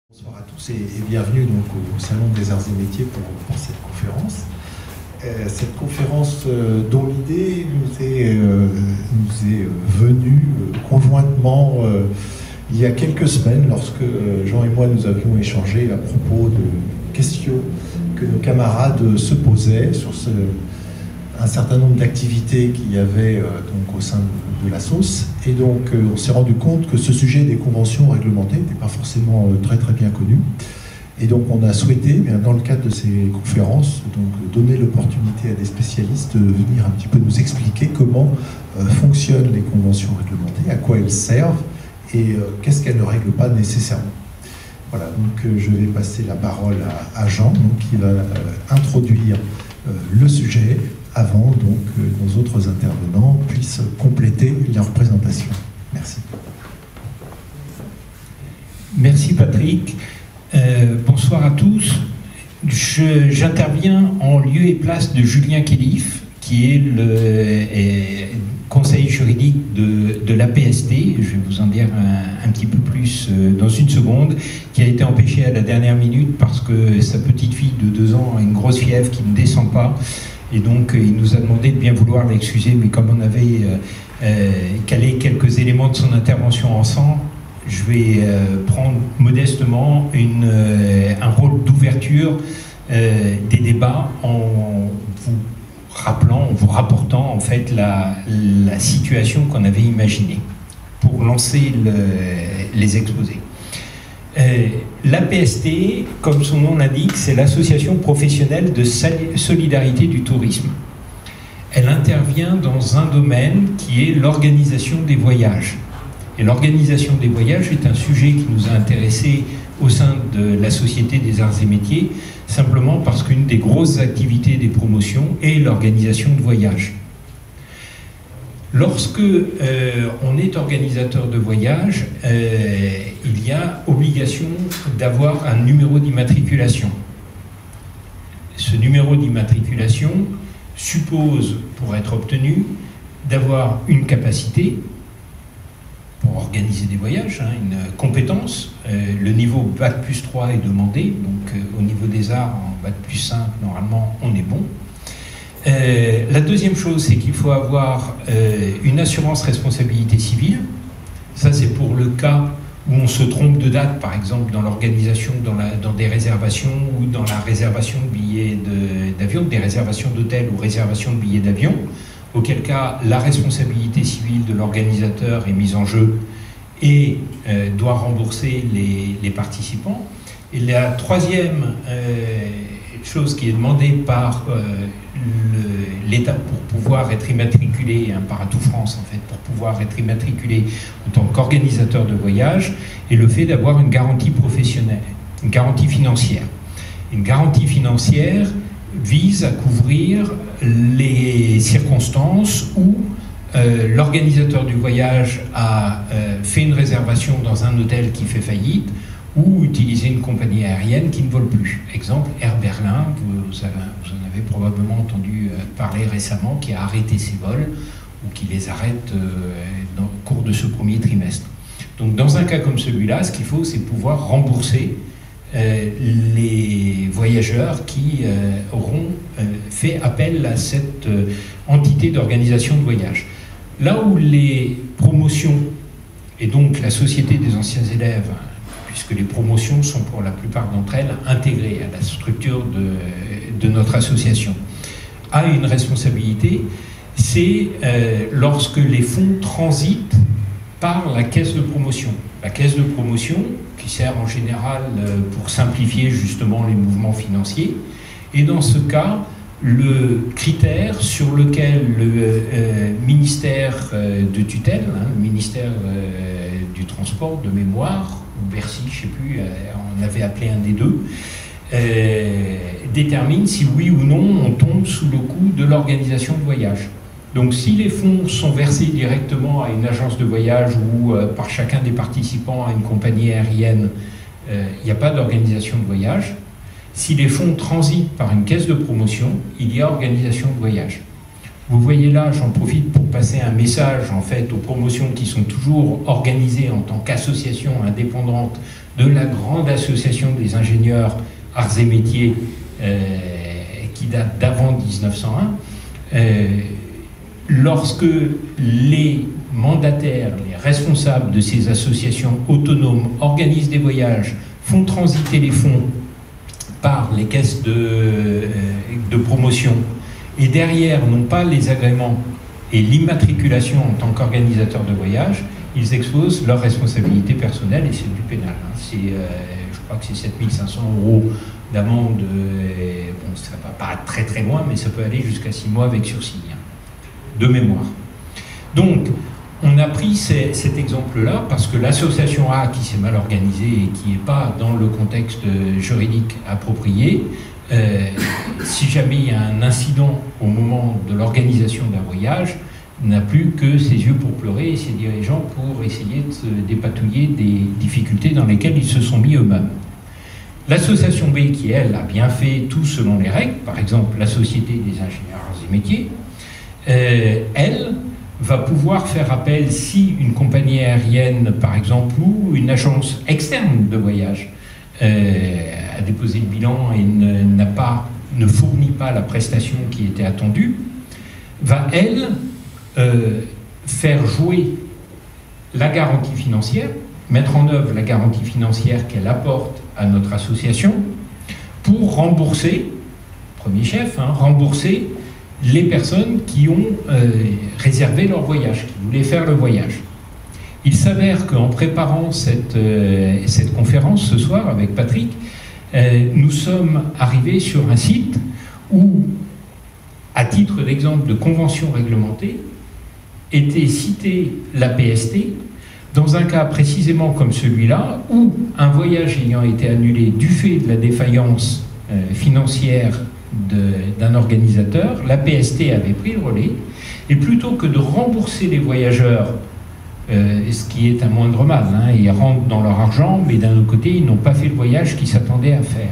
Bonsoir à tous et bienvenue donc au Salon des Arts et Métiers pour cette conférence. Cette conférence dont l'idée nous est venue conjointement il y a quelques semaines lorsque Jean et moi nous avions échangé à propos de questions que nos camarades se posaient sur un certain nombre d'activités qu'il y avait donc au sein de la SOS. Et donc on s'est rendu compte que ce sujet des conventions réglementées n'était pas forcément très bien connu. Et donc on a souhaité, dans le cadre de ces conférences, donc, donner l'opportunité à des spécialistes de venir un petit peu nous expliquer comment fonctionnent les conventions réglementées, à quoi elles servent et qu'est-ce qu'elles ne règlent pas nécessairement. Voilà, donc je vais passer la parole à Jean, donc, qui va introduire le sujet avant donc, que nos autres intervenants puissent compléter leur présentation. Merci. Merci Patrick. Bonsoir à tous. J'interviens en lieu et place de Julien Kélif, qui est le conseiller juridique de l'APST. Je vais vous en dire un petit peu plus dans une seconde, qui a été empêché à la dernière minute parce que sa petite fille de 2 ans a une grosse fièvre qui ne descend pas. Et donc, il nous a demandé de bien vouloir l'excuser, mais comme on avait calé quelques éléments de son intervention ensemble, je vais prendre modestement un rôle d'ouverture des débats en vous rapportant en fait la situation qu'on avait imaginée pour lancer les exposés. L'APST, comme son nom l'indique, c'est l'association professionnelle de solidarité du tourisme. Elle intervient dans un domaine qui est l'organisation des voyages. Et l'organisation des voyages est un sujet qui nous a intéressés au sein de la Société des Arts et Métiers, simplement parce qu'une des grosses activités des promotions est l'organisation de voyages. Lorsque on est organisateur de voyage, il y a obligation d'avoir un numéro d'immatriculation. Ce numéro d'immatriculation suppose, pour être obtenu, d'avoir une capacité pour organiser des voyages, une compétence. Le niveau Bac plus 3 est demandé, donc au niveau des arts, en Bac plus 5, normalement, on est bon. La deuxième chose, c'est qu'il faut avoir une assurance responsabilité civile. Ça, c'est pour le cas où on se trompe de date, par exemple dans l'organisation, dans des réservations ou dans la réservation de billets d'avion, des réservations d'hôtels ou réservation de billets d'avion, auquel cas la responsabilité civile de l'organisateur est mise en jeu et doit rembourser les participants. Et la troisième chose qui est demandée par l'État pour pouvoir être immatriculé, par Atout France en fait, pour pouvoir être immatriculé en tant qu'organisateur de voyage, est le fait d'avoir une garantie professionnelle, une garantie financière. Une garantie financière vise à couvrir les circonstances où l'organisateur du voyage a fait une réservation dans un hôtel qui fait faillite, ou utiliser une compagnie aérienne qui ne vole plus. Exemple, Air Berlin, vous en avez probablement entendu parler récemment, qui a arrêté ses vols ou qui les arrête au cours de ce premier trimestre. Donc dans un cas comme celui-là, ce qu'il faut, c'est pouvoir rembourser les voyageurs qui auront fait appel à cette entité d'organisation de voyage. Là où les promotions, et donc la Société des anciens élèves, puisque les promotions sont pour la plupart d'entre elles intégrées à la structure de notre association, a une responsabilité, c'est lorsque les fonds transitent par la caisse de promotion. La caisse de promotion, qui sert en général pour simplifier justement les mouvements financiers, et dans ce cas, le critère sur lequel le ministère de tutelle, le ministère du Transport de mémoire, ou Bercy, je ne sais plus, on avait appelé un des deux, détermine si oui ou non on tombe sous le coup de l'organisation de voyage. Donc si les fonds sont versés directement à une agence de voyage ou par chacun des participants à une compagnie aérienne, il n'y a pas d'organisation de voyage. Si les fonds transitent par une caisse de promotion, il y a organisation de voyage. Vous voyez là, j'en profite pour passer un message en fait aux promotions qui sont toujours organisées en tant qu'association indépendante de la grande association des ingénieurs arts et métiers qui date d'avant 1901. Lorsque les mandataires, les responsables de ces associations autonomes organisent des voyages, font transiter les fonds par les caisses de promotion, et derrière n'ont pas les agréments et l'immatriculation en tant qu'organisateur de voyage, ils exposent leur responsabilité personnelle et c'est du pénal. Je crois que c'est 7 500 € d'amende. Bon, ça ne va pas très très loin, mais ça peut aller jusqu'à 6 mois avec sursis, de mémoire. Donc, on a pris cet exemple-là parce que l'association A qui s'est mal organisée et qui n'est pas dans le contexte juridique approprié, si jamais il y a un incident au moment de l'organisation d'un voyage, n'a plus que ses yeux pour pleurer et ses dirigeants pour essayer de se dépatouiller des difficultés dans lesquelles ils se sont mis eux-mêmes. L'association B qui, elle, a bien fait tout selon les règles, par exemple la Société des ingénieurs arts et métiers, elle va pouvoir faire appel si une compagnie aérienne, par exemple, ou une agence externe de voyage a déposé le bilan et ne fournit pas la prestation qui était attendue, va, elle, faire jouer la garantie financière, mettre en œuvre la garantie financière qu'elle apporte à notre association pour rembourser, premier chef, rembourser les personnes qui ont réservé leur voyage, qui voulaient faire le voyage. Il s'avère qu'en préparant cette conférence ce soir avec Patrick, nous sommes arrivés sur un site où, à titre d'exemple de convention réglementée, était citée la PST, dans un cas précisément comme celui-là, où un voyage ayant été annulé du fait de la défaillance financière d'un organisateur, la PST avait pris le relais, et plutôt que de rembourser les voyageurs, ce qui est un moindre mal, ils rentrent dans leur argent, mais d'un autre côté, ils n'ont pas fait le voyage qu'ils s'attendaient à faire.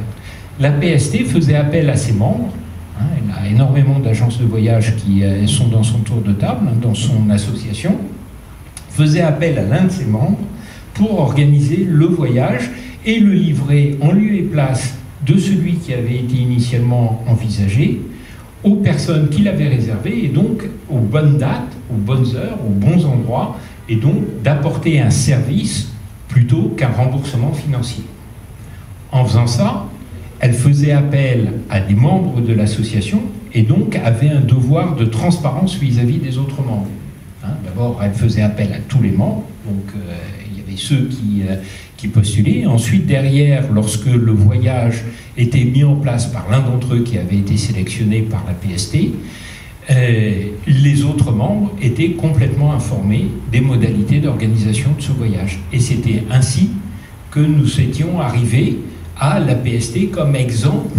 La PST faisait appel à ses membres, elle a énormément d'agences de voyage qui sont dans son tour de table, dans son association, faisait appel à l'un de ses membres pour organiser le voyage et le livrer en lieu et place de celui qui avait été initialement envisagé aux personnes qui l'avaient réservé et donc aux bonnes dates, aux bonnes heures, aux bons endroits et donc d'apporter un service plutôt qu'un remboursement financier. En faisant ça, elle faisait appel à des membres de l'association et donc avait un devoir de transparence vis-à-vis des autres membres. D'abord, elle faisait appel à tous les membres, donc il y avait ceux qui postulaient. Ensuite, derrière, lorsque le voyage était mis en place par l'un d'entre eux qui avait été sélectionné par la PST, les autres membres étaient complètement informés des modalités d'organisation de ce voyage. Et c'était ainsi que nous étions arrivés à la PST comme exemple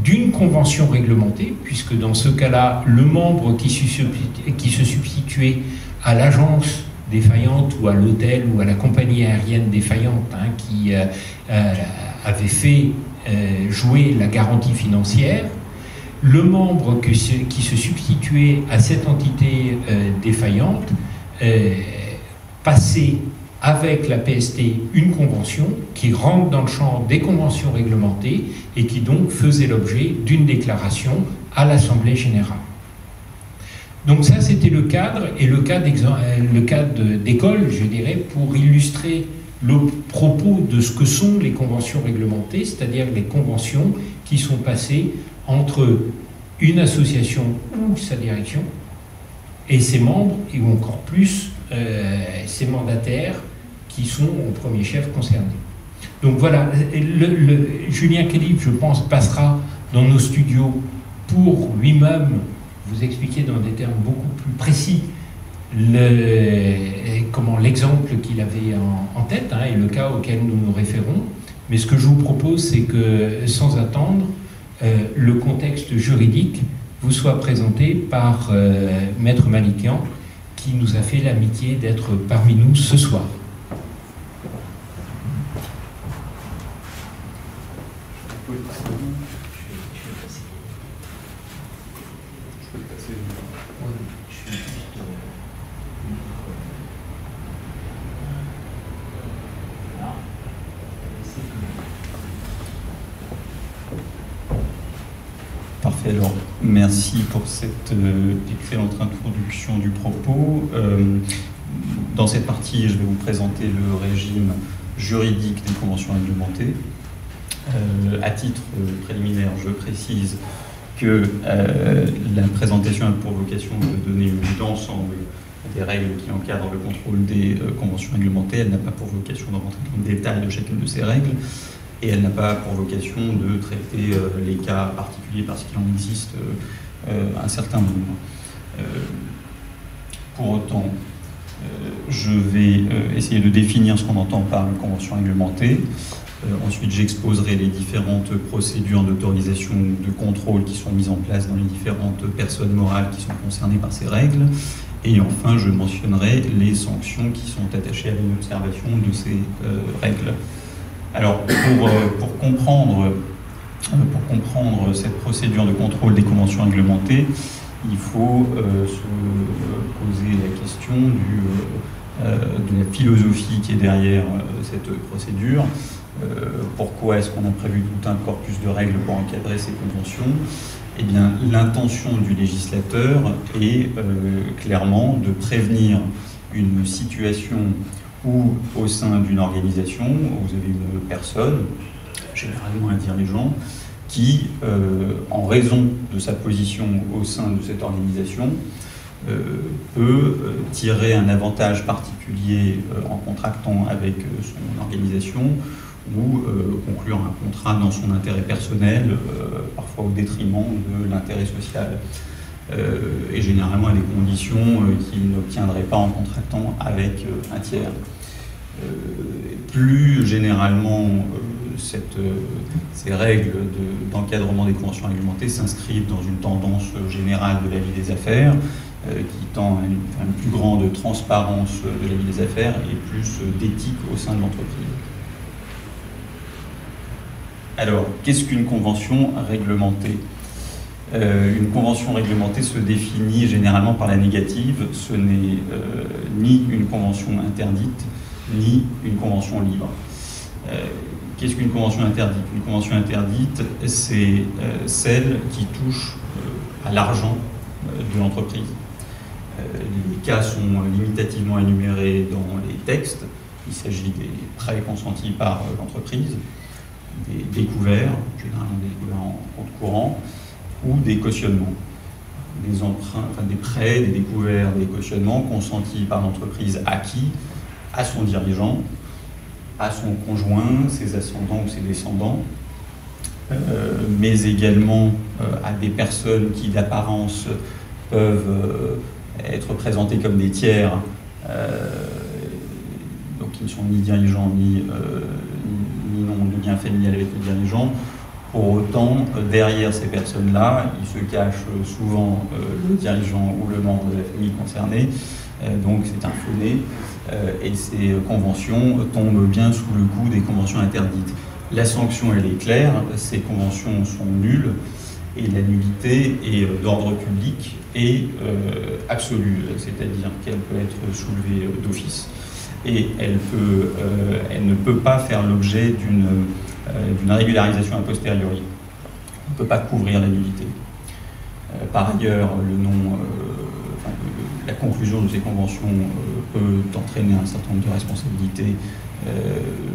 d'une convention réglementée, puisque dans ce cas-là, le membre qui se substituait à l'agence défaillante ou à l'hôtel ou à la compagnie aérienne défaillante qui avait fait jouer la garantie financière, le membre qui se substituait à cette entité défaillante passait avec la PST une convention qui rentre dans le champ des conventions réglementées et qui donc faisait l'objet d'une déclaration à l'Assemblée générale. Donc ça, c'était le cadre, et le cadre d'école, je dirais, pour illustrer le propos de ce que sont les conventions réglementées, c'est-à-dire les conventions qui sont passées entre une association ou sa direction et ses membres, et encore plus ses mandataires, qui sont au premier chef concernés. Donc voilà, Julien Kelly, je pense, passera dans nos studios pour lui-même vous expliquer dans des termes beaucoup plus précis l'exemple qu'il avait en tête et le cas auquel nous nous référons. Mais ce que je vous propose, c'est que, sans attendre, le contexte juridique vous soit présenté par Maître Malikian, qui nous a fait l'amitié d'être parmi nous ce soir. Je peux passer. Alors, merci pour cette excellente introduction du propos. Dans cette partie, je vais vous présenter le régime juridique des conventions réglementées. À titre préliminaire, je précise que la présentation a pour vocation de donner une vue d'ensemble des règles qui encadrent le contrôle des conventions réglementées. Elle n'a pas pour vocation de rentrer dans le détail de chacune de ces règles, et elle n'a pas pour vocation de traiter les cas particuliers parce qu'il en existe un certain nombre. Pour autant, je vais essayer de définir ce qu'on entend par une convention réglementée. Ensuite, j'exposerai les différentes procédures d'autorisation ou de contrôle qui sont mises en place dans les différentes personnes morales qui sont concernées par ces règles. Et enfin, je mentionnerai les sanctions qui sont attachées à l'inobservation de ces règles. Alors, pour comprendre cette procédure de contrôle des conventions réglementées, il faut se poser la question de la philosophie qui est derrière cette procédure. Pourquoi est-ce qu'on a prévu tout un corpus de règles pour encadrer ces conventions? Eh bien, l'intention du législateur est clairement de prévenir une situation où, au sein d'une organisation, vous avez une personne, généralement un dirigeant, qui, en raison de sa position au sein de cette organisation, peut tirer un avantage particulier en contractant avec son organisation ou conclure un contrat dans son intérêt personnel, parfois au détriment de l'intérêt social, et généralement à des conditions qu'il n'obtiendrait pas en contractant avec un tiers. Plus généralement, ces règles d'encadrement des conventions réglementées s'inscrivent dans une tendance générale de la vie des affaires, qui tend à une plus grande transparence de la vie des affaires et plus d'éthique au sein de l'entreprise. Alors, qu'est-ce qu'une convention réglementée? Une convention réglementée se définit généralement par la négative. Ce n'est ni une convention interdite, ni une convention libre. Qu'est-ce qu'une convention interdite? Une convention interdite, c'est celle qui touche à l'argent de l'entreprise. Les cas sont limitativement énumérés dans les textes. Il s'agit des prêts consentis par l'entreprise, des découverts, généralement des découverts en compte courant, ou des cautionnements. Des emprunts, des prêts, des découverts, des cautionnements consentis par l'entreprise à qui? À son dirigeant, à son conjoint, ses ascendants ou ses descendants, mais également à des personnes qui d'apparence peuvent être présentées comme des tiers, donc qui ne sont ni dirigeants ni n'ont de lien familial avec le dirigeant. Pour autant, derrière ces personnes-là, il se cache souvent le dirigeant ou le membre de la famille concernée, donc c'est un faux-né, et ces conventions tombent bien sous le coup des conventions interdites. La sanction, elle est claire, ces conventions sont nulles, et la nullité est d'ordre public et absolue, c'est-à-dire qu'elle peut être soulevée d'office. Et elle ne peut pas faire l'objet d'une régularisation a posteriori. On ne peut pas couvrir la nullité. Par ailleurs, la conclusion de ces conventions peut entraîner un certain nombre de responsabilités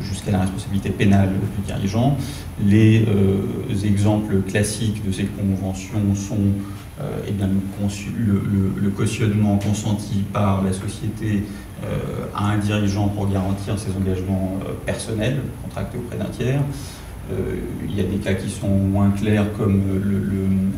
jusqu'à la responsabilité pénale du dirigeant. Les exemples classiques de ces conventions sont le cautionnement consenti par la société à un dirigeant pour garantir ses engagements personnels contractés auprès d'un tiers. Il y a des cas qui sont moins clairs comme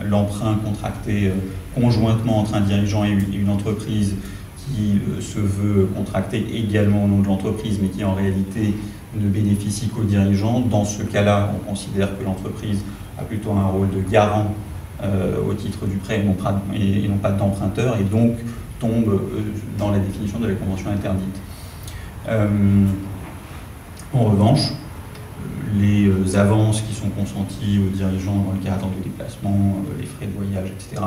l'emprunt contracté conjointement entre un dirigeant et une entreprise qui se veut contracter également au nom de l'entreprise mais qui en réalité ne bénéficie qu'au dirigeant. Dans ce cas-là, on considère que l'entreprise a plutôt un rôle de garant au titre du prêt et non pas d'emprunteur, et donc tombe dans la définition de la convention interdite. En revanche, les avances qui sont consenties aux dirigeants dans le cadre de déplacement, les frais de voyage, etc.,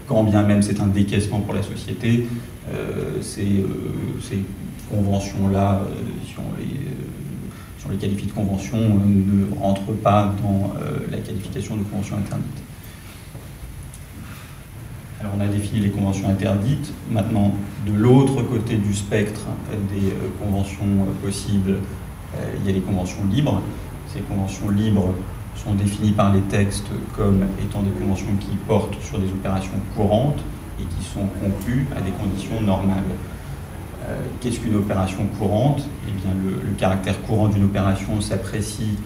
quand bien même c'est un décaissement pour la société, ces conventions-là, si on les qualifie de conventions, ne rentrent pas dans la qualification de convention interdite. Alors on a défini les conventions interdites. Maintenant, de l'autre côté du spectre des conventions possibles, il y a les conventions libres. Ces conventions libres sont définies par les textes comme étant des conventions qui portent sur des opérations courantes et qui sont conclues à des conditions normales. Qu'est-ce qu'une opération courante? Eh bien, le caractère courant d'une opération s'apprécie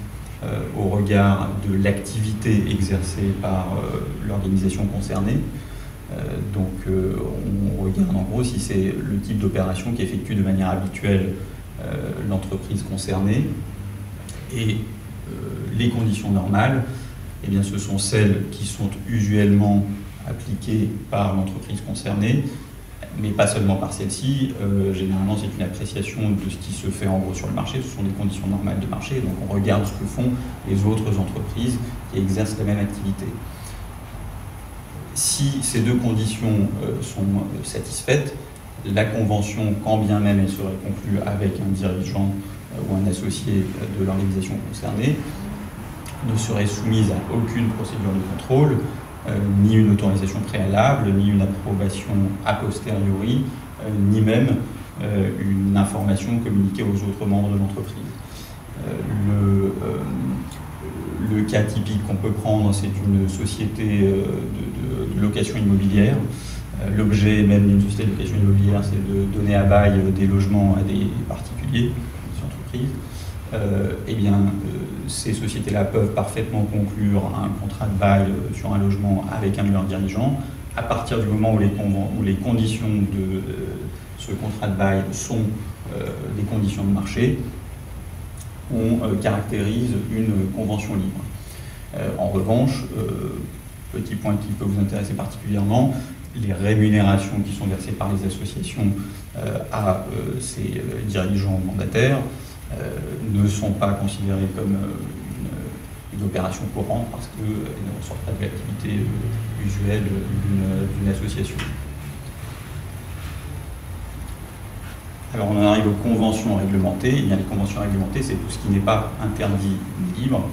au regard de l'activité exercée par l'organisation concernée. Donc, on regarde en gros si c'est le type d'opération qui effectue de manière habituelle l'entreprise concernée. Et les conditions normales, eh bien, ce sont celles qui sont usuellement appliquées par l'entreprise concernée, mais pas seulement par celle-ci. Généralement, c'est une appréciation de ce qui se fait en gros sur le marché. Ce sont des conditions normales de marché. Donc, on regarde ce que font les autres entreprises qui exercent la même activité. Si ces deux conditions sont satisfaites, la convention, quand bien même elle serait conclue avec un dirigeant ou un associé de l'organisation concernée, ne serait soumise à aucune procédure de contrôle, ni une autorisation préalable, ni une approbation a posteriori, ni même une information communiquée aux autres membres de l'entreprise. Le cas typique qu'on peut prendre, c'est une société de location immobilière. L'objet même d'une société de location immobilière, c'est de donner à bail des logements à des particuliers, des entreprises. Eh bien, ces sociétés-là peuvent parfaitement conclure un contrat de bail sur un logement avec un de leurs dirigeants. À partir du moment où les conditions de ce contrat de bail sont des conditions de marché, on caractérise une convention libre. En revanche, petit point qui peut vous intéresser particulièrement, les rémunérations qui sont versées par les associations à ces dirigeants mandataires ne sont pas considérées comme une opération courante parce qu'elles ne ressortent pas de l'activité usuelle d'une association. Alors on en arrive aux conventions réglementées. Eh bien, les conventions réglementées, c'est tout ce qui n'est pas interdit ni libre.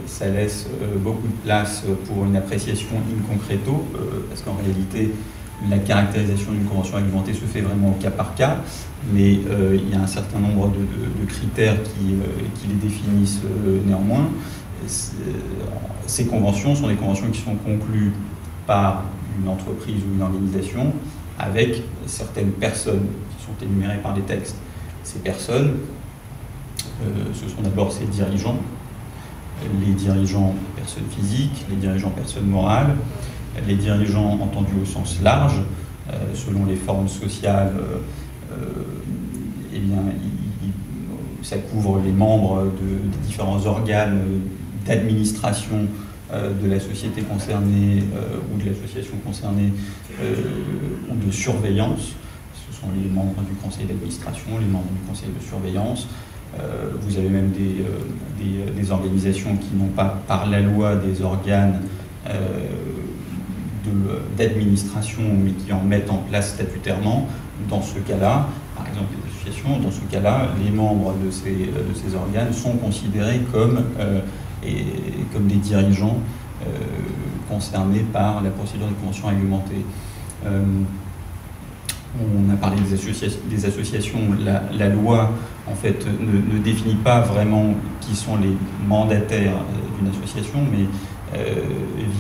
Ça laisse beaucoup de place pour une appréciation in concreto, parce qu'en réalité, la caractérisation d'une convention réglementée se fait vraiment au cas par cas, mais il y a un certain nombre de critères qui les définissent néanmoins. Ces conventions sont des conventions qui sont conclues par une entreprise ou une organisation avec certaines personnes qui sont énumérées par les textes. Ces personnes, ce sont d'abord ces dirigeants, les dirigeants personnes physiques, les dirigeants personnes morales, les dirigeants entendus au sens large, selon les formes sociales, eh bien, ça couvre les membres des différents organes d'administration de la société concernée ou de l'association concernée ou de surveillance. Ce sont les membres du conseil d'administration, les membres du conseil de surveillance. Vous avez même des organisations qui n'ont pas par la loi des organes d'administration, mais qui en mettent en place statutairement. Dans ce cas-là, par exemple les associations, dans ce cas-là, les membres de ces organes sont considérés comme des dirigeants concernés par la procédure de convention réglementée. On a parlé des associations. La loi, en fait, ne définit pas vraiment qui sont les mandataires d'une association, mais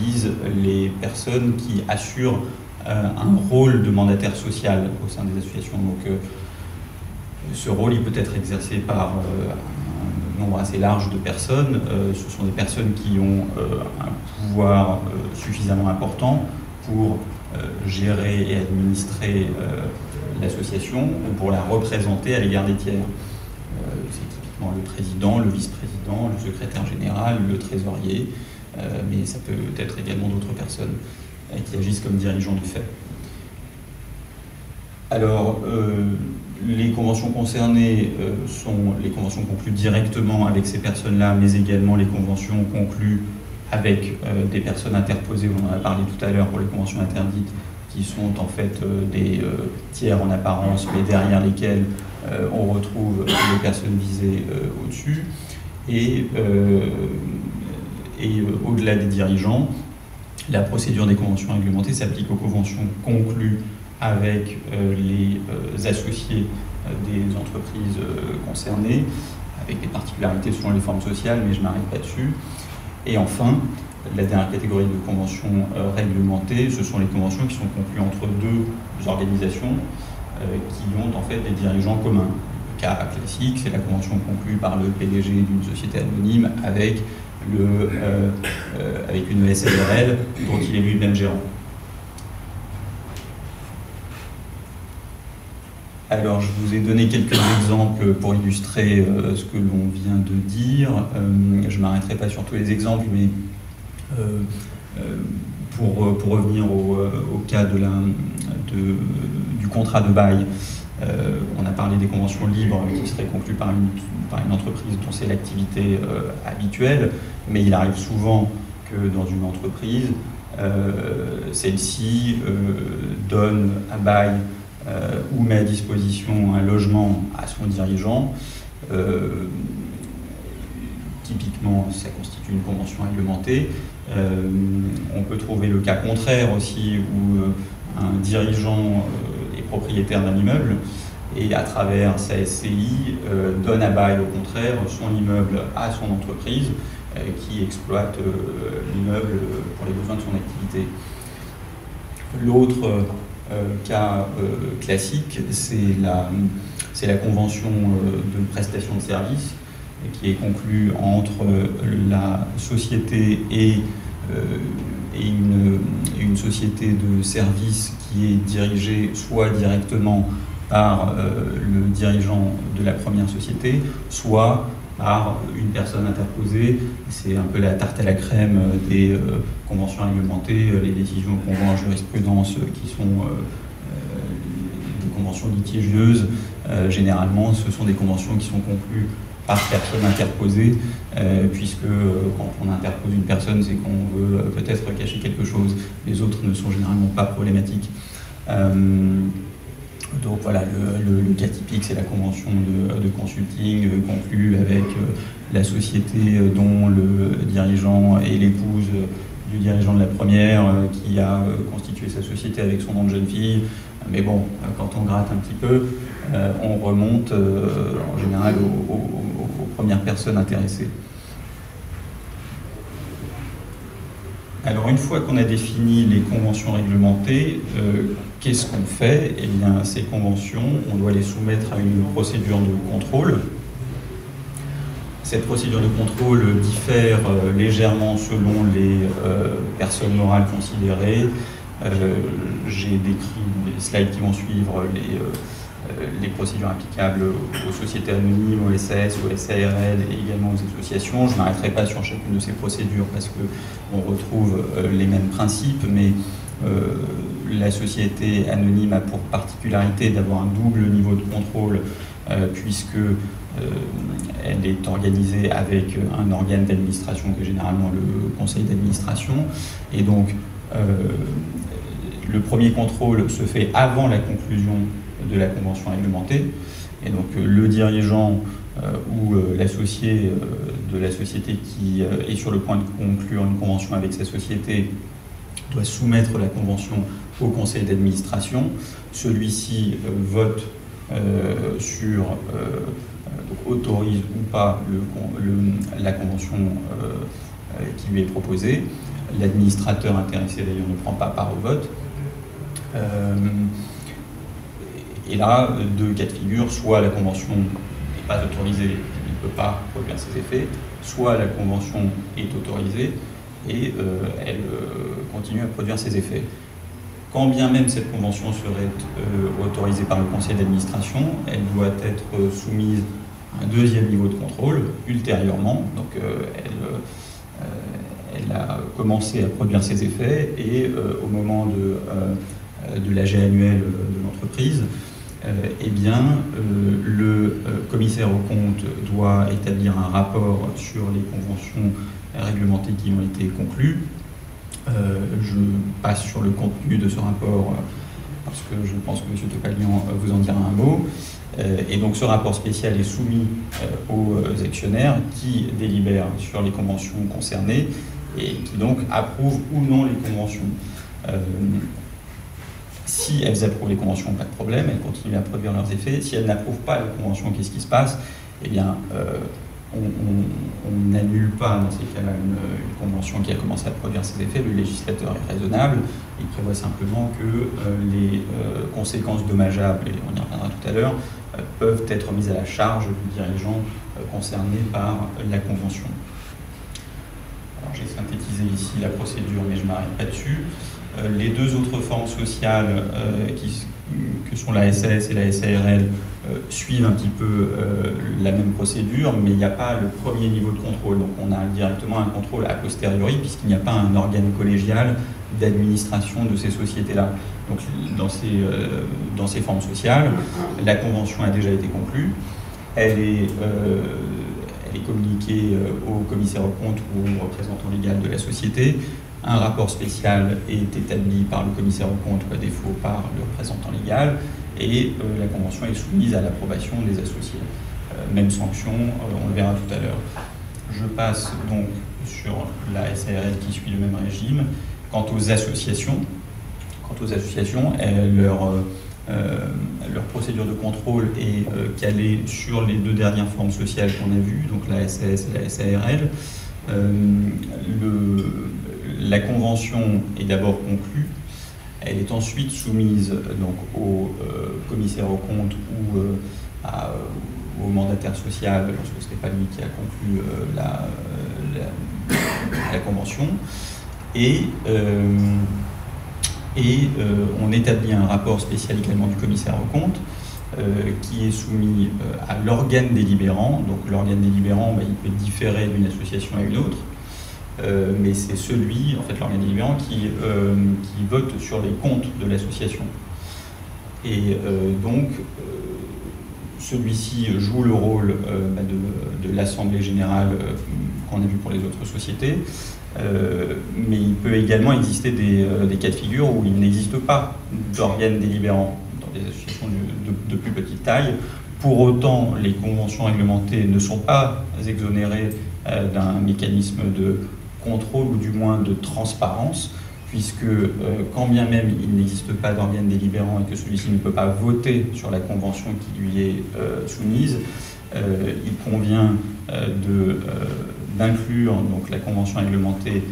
vise les personnes qui assurent un rôle de mandataire social au sein des associations. Donc, ce rôle, il peut être exercé par un nombre assez large de personnes. Ce sont des personnes qui ont un pouvoir suffisamment important pour gérer et administrer l'association ou pour la représenter à l'égard des tiers. C'est typiquement le président, le vice-président, le secrétaire général, le trésorier, mais ça peut être également d'autres personnes qui agissent comme dirigeants du fait. Alors, les conventions concernées sont les conventions conclues directement avec ces personnes-là, mais également les conventions conclues avec des personnes interposées, on en a parlé tout à l'heure pour les conventions interdites, qui sont en fait des tiers en apparence, mais derrière lesquels on retrouve les personnes visées au-dessus. Et au-delà des dirigeants, La procédure des conventions réglementées s'applique aux conventions conclues avec les associés des entreprises concernées, avec des particularités selon les formes sociales, mais je ne m'arrête pas dessus. Et enfin, la dernière catégorie de conventions réglementées, ce sont les conventions qui sont conclues entre deux organisations qui ont en fait des dirigeants communs. Le cas classique, c'est la convention conclue par le PDG d'une société anonyme avec une SARL dont il est lui-même gérant. Alors, je vous ai donné quelques exemples pour illustrer ce que l'on vient de dire. Je ne m'arrêterai pas sur tous les exemples, mais pour revenir au cas du contrat de bail, on a parlé des conventions libres qui seraient conclues par une entreprise dont c'est l'activité habituelle, mais il arrive souvent que dans une entreprise, celle-ci donne à bail ou met à disposition un logement à son dirigeant. Typiquement, ça constitue une convention réglementée. On peut trouver le cas contraire aussi, où un dirigeant est propriétaire d'un immeuble et à travers sa SCI donne à bail au contraire son immeuble à son entreprise qui exploite l'immeuble pour les besoins de son activité. L'autre cas classique, c'est la convention de prestation de services qui est conclue entre la société et une société de services qui est dirigée soit directement par le dirigeant de la première société, soit par une personne interposée. C'est un peu la tarte à la crème des conventions réglementées, les décisions qu'on voit en jurisprudence qui sont des conventions litigieuses. Généralement, ce sont des conventions qui sont conclues par personne interposée, puisque quand on interpose une personne, c'est qu'on veut peut-être cacher quelque chose. Les autres ne sont généralement pas problématiques. Donc voilà, le cas typique, c'est la convention de consulting conclue avec la société dont le dirigeant est l'épouse du dirigeant de la première, qui a constitué sa société avec son nom de jeune fille. Mais bon, quand on gratte un petit peu, on remonte en général aux premières personnes intéressées. Alors une fois qu'on a défini les conventions réglementées, qu'est-ce qu'on fait? Eh bien, ces conventions, on doit les soumettre à une procédure de contrôle. Cette procédure de contrôle diffère légèrement selon les personnes morales considérées. J'ai décrit les slides qui vont suivre les procédures applicables aux sociétés anonymes, aux SAS, aux SARL et également aux associations. Je ne m'arrêterai pas sur chacune de ces procédures parce qu'on retrouve les mêmes principes, mais la société anonyme a pour particularité d'avoir un double niveau de contrôle puisque elle est organisée avec un organe d'administration qui est généralement le conseil d'administration. Et donc, le premier contrôle se fait avant la conclusion de la convention réglementée. Et donc, le dirigeant ou l'associé de la société qui est sur le point de conclure une convention avec sa société doit soumettre la convention au conseil d'administration. Celui-ci vote sur autorise ou pas la convention qui lui est proposée. L'administrateur intéressé d'ailleurs ne prend pas part au vote. Et là, deux cas de figure, soit la convention n'est pas autorisée, il ne peut pas produire ses effets, soit la convention est autorisée et elle continue à produire ses effets. Quand bien même cette convention serait autorisée par le conseil d'administration, elle doit être soumise à un deuxième niveau de contrôle ultérieurement. Donc elle a commencé à produire ses effets et au moment de l'AG annuel de l'entreprise, eh bien, le commissaire aux comptes doit établir un rapport sur les conventions réglementées qui ont été conclues. Je passe sur le contenu de ce rapport parce que je pense que M. Topalian vous en dira un mot. Et donc ce rapport spécial est soumis aux actionnaires qui délibèrent sur les conventions concernées et qui donc approuvent ou non les conventions. Si elles approuvent les conventions, pas de problème, elles continuent à produire leurs effets. Si elles n'approuvent pas les conventions, qu'est-ce qui se passe? Eh bien, on n'annule pas dans ces cas-là une convention qui a commencé à produire ses effets. Le législateur est raisonnable, il prévoit simplement que les conséquences dommageables, et on y reviendra tout à l'heure, peuvent être mises à la charge du dirigeant concerné par la convention. Alors j'ai synthétisé ici la procédure, mais je ne m'arrête pas dessus. Les deux autres formes sociales que sont la SAS et la SARL suivent un petit peu la même procédure, mais il n'y a pas le premier niveau de contrôle. Donc on a directement un contrôle a posteriori, puisqu'il n'y a pas un organe collégial d'administration de ces sociétés-là. Donc dans ces formes sociales, la convention a déjà été conclue, elle est communiquée au commissaire aux comptes ou au représentant légal de la société. Un rapport spécial est établi par le commissaire aux comptes ou à défaut par le représentant légal, et la convention est soumise à l'approbation des associés. Même sanction, on le verra tout à l'heure. Je passe donc sur la SARL qui suit le même régime. Quant aux associations, leur procédure de contrôle est calée sur les deux dernières formes sociales qu'on a vues, donc la SAS et la SARL. La convention est d'abord conclue, elle est ensuite soumise donc au commissaire aux comptes ou au mandataire social, lorsque ce n'est pas lui qui a conclu la convention, et on établit un rapport spécial également du commissaire aux comptes qui est soumis à l'organe délibérant. Donc l'organe délibérant, il peut différer d'une association à une autre, mais c'est celui, en fait l'organe délibérant, qui vote sur les comptes de l'association. Et donc celui-ci joue le rôle de l'Assemblée générale qu'on a vu pour les autres sociétés, mais il peut également exister des cas de figure où il n'existe pas d'organe délibérant dans des associations de plus petite taille. Pour autant, les conventions réglementées ne sont pas exonérées d'un mécanisme de contrôle ou du moins de transparence, puisque quand bien même il n'existe pas d'organe délibérant et que celui-ci ne peut pas voter sur la convention qui lui est soumise, il convient d'inclure donc la convention réglementée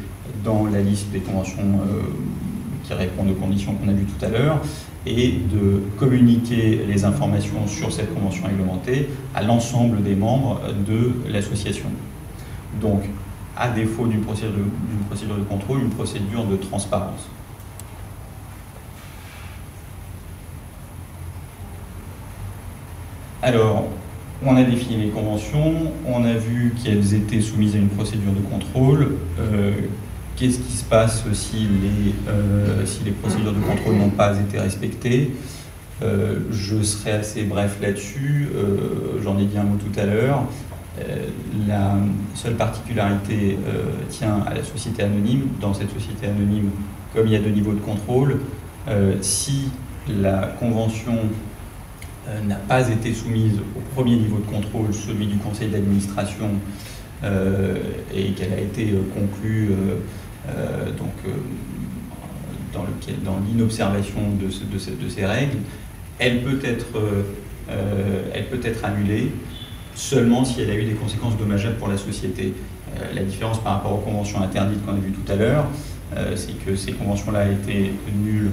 dans la liste des conventions qui répondent aux conditions qu'on a vues tout à l'heure, et de communiquer les informations sur cette convention réglementée à l'ensemble des membres de l'association. Donc, à défaut d'une procédure de contrôle, une procédure de transparence. Alors, on a défini les conventions, on a vu qu'elles étaient soumises à une procédure de contrôle. Qu'est-ce qui se passe si les procédures de contrôle n'ont pas été respectées? Je serai assez bref là-dessus, j'en ai dit un mot tout à l'heure. La seule particularité tient à la société anonyme. Dans cette société anonyme, comme il y a deux niveaux de contrôle, si la convention n'a pas été soumise au premier niveau de contrôle, celui du conseil d'administration, et qu'elle a été conclue dans l'inobservation de ces règles, elle peut être annulée seulement si elle a eu des conséquences dommageables pour la société. La différence par rapport aux conventions interdites qu'on a vues tout à l'heure, c'est que ces conventions-là étaient nulles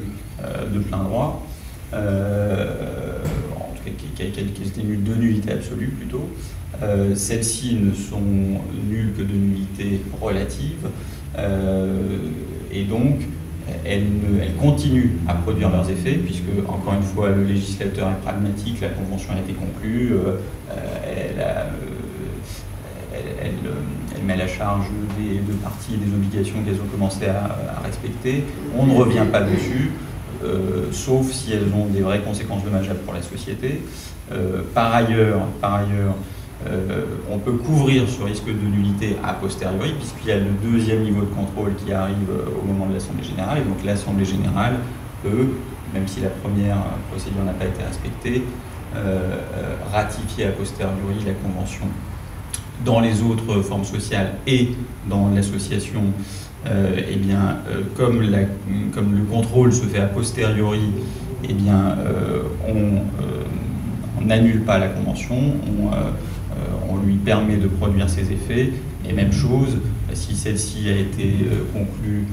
de plein droit, en tout cas qu'elles étaient nulles de nullité absolue plutôt. Celles-ci ne sont nulles que de nullité relative, et donc elles continuent à produire leurs effets, puisque, encore une fois, le législateur est pragmatique, la convention a été conclue, elle met à la charge des deux parties des obligations qu'elles ont commencé à respecter. On ne revient pas dessus, sauf si elles ont des vraies conséquences dommageables pour la société. Par ailleurs, on peut couvrir ce risque de nullité a posteriori, puisqu'il y a le deuxième niveau de contrôle qui arrive au moment de l'Assemblée générale, et donc l'Assemblée générale peut, même si la première procédure n'a pas été respectée, ratifier a posteriori la convention. dans les autres formes sociales et dans l'association, eh bien, comme le contrôle se fait a posteriori, eh bien, on n'annule pas la convention, on lui permet de produire ses effets, et même chose, si celle-ci a été conclue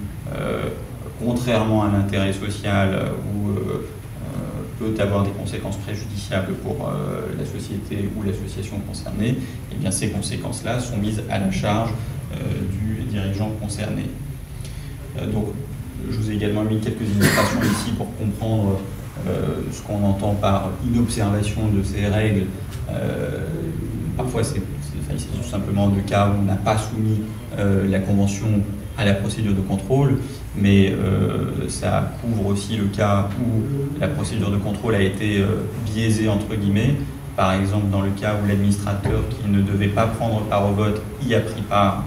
contrairement à l'intérêt social ou peut avoir des conséquences préjudiciables pour la société ou l'association concernée, eh bien ces conséquences-là sont mises à la charge du dirigeant concerné. Donc, je vous ai également mis quelques illustrations ici pour comprendre ce qu'on entend par inobservation de ces règles. Parfois, il s'agit tout simplement de cas où on n'a pas soumis la convention à la procédure de contrôle, mais ça couvre aussi le cas où la procédure de contrôle a été biaisée, entre guillemets. Par exemple, dans le cas où l'administrateur qui ne devait pas prendre part au vote y a pris part,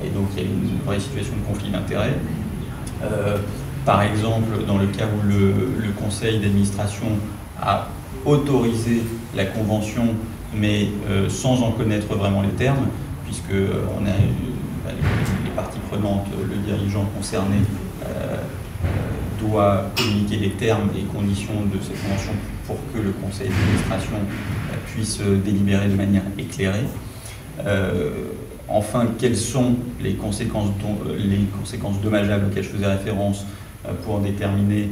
et donc il y a une vraie situation de conflit d'intérêts. Par exemple, dans le cas où le conseil d'administration a autorisé la convention, mais sans en connaître vraiment les termes, puisque on a les parties prenantes, le dirigeant concerné doit communiquer les termes et conditions de cette convention pour que le conseil d'administration puisse délibérer de manière éclairée. Enfin, quelles sont les conséquences dommageables auxquelles je faisais référence pour déterminer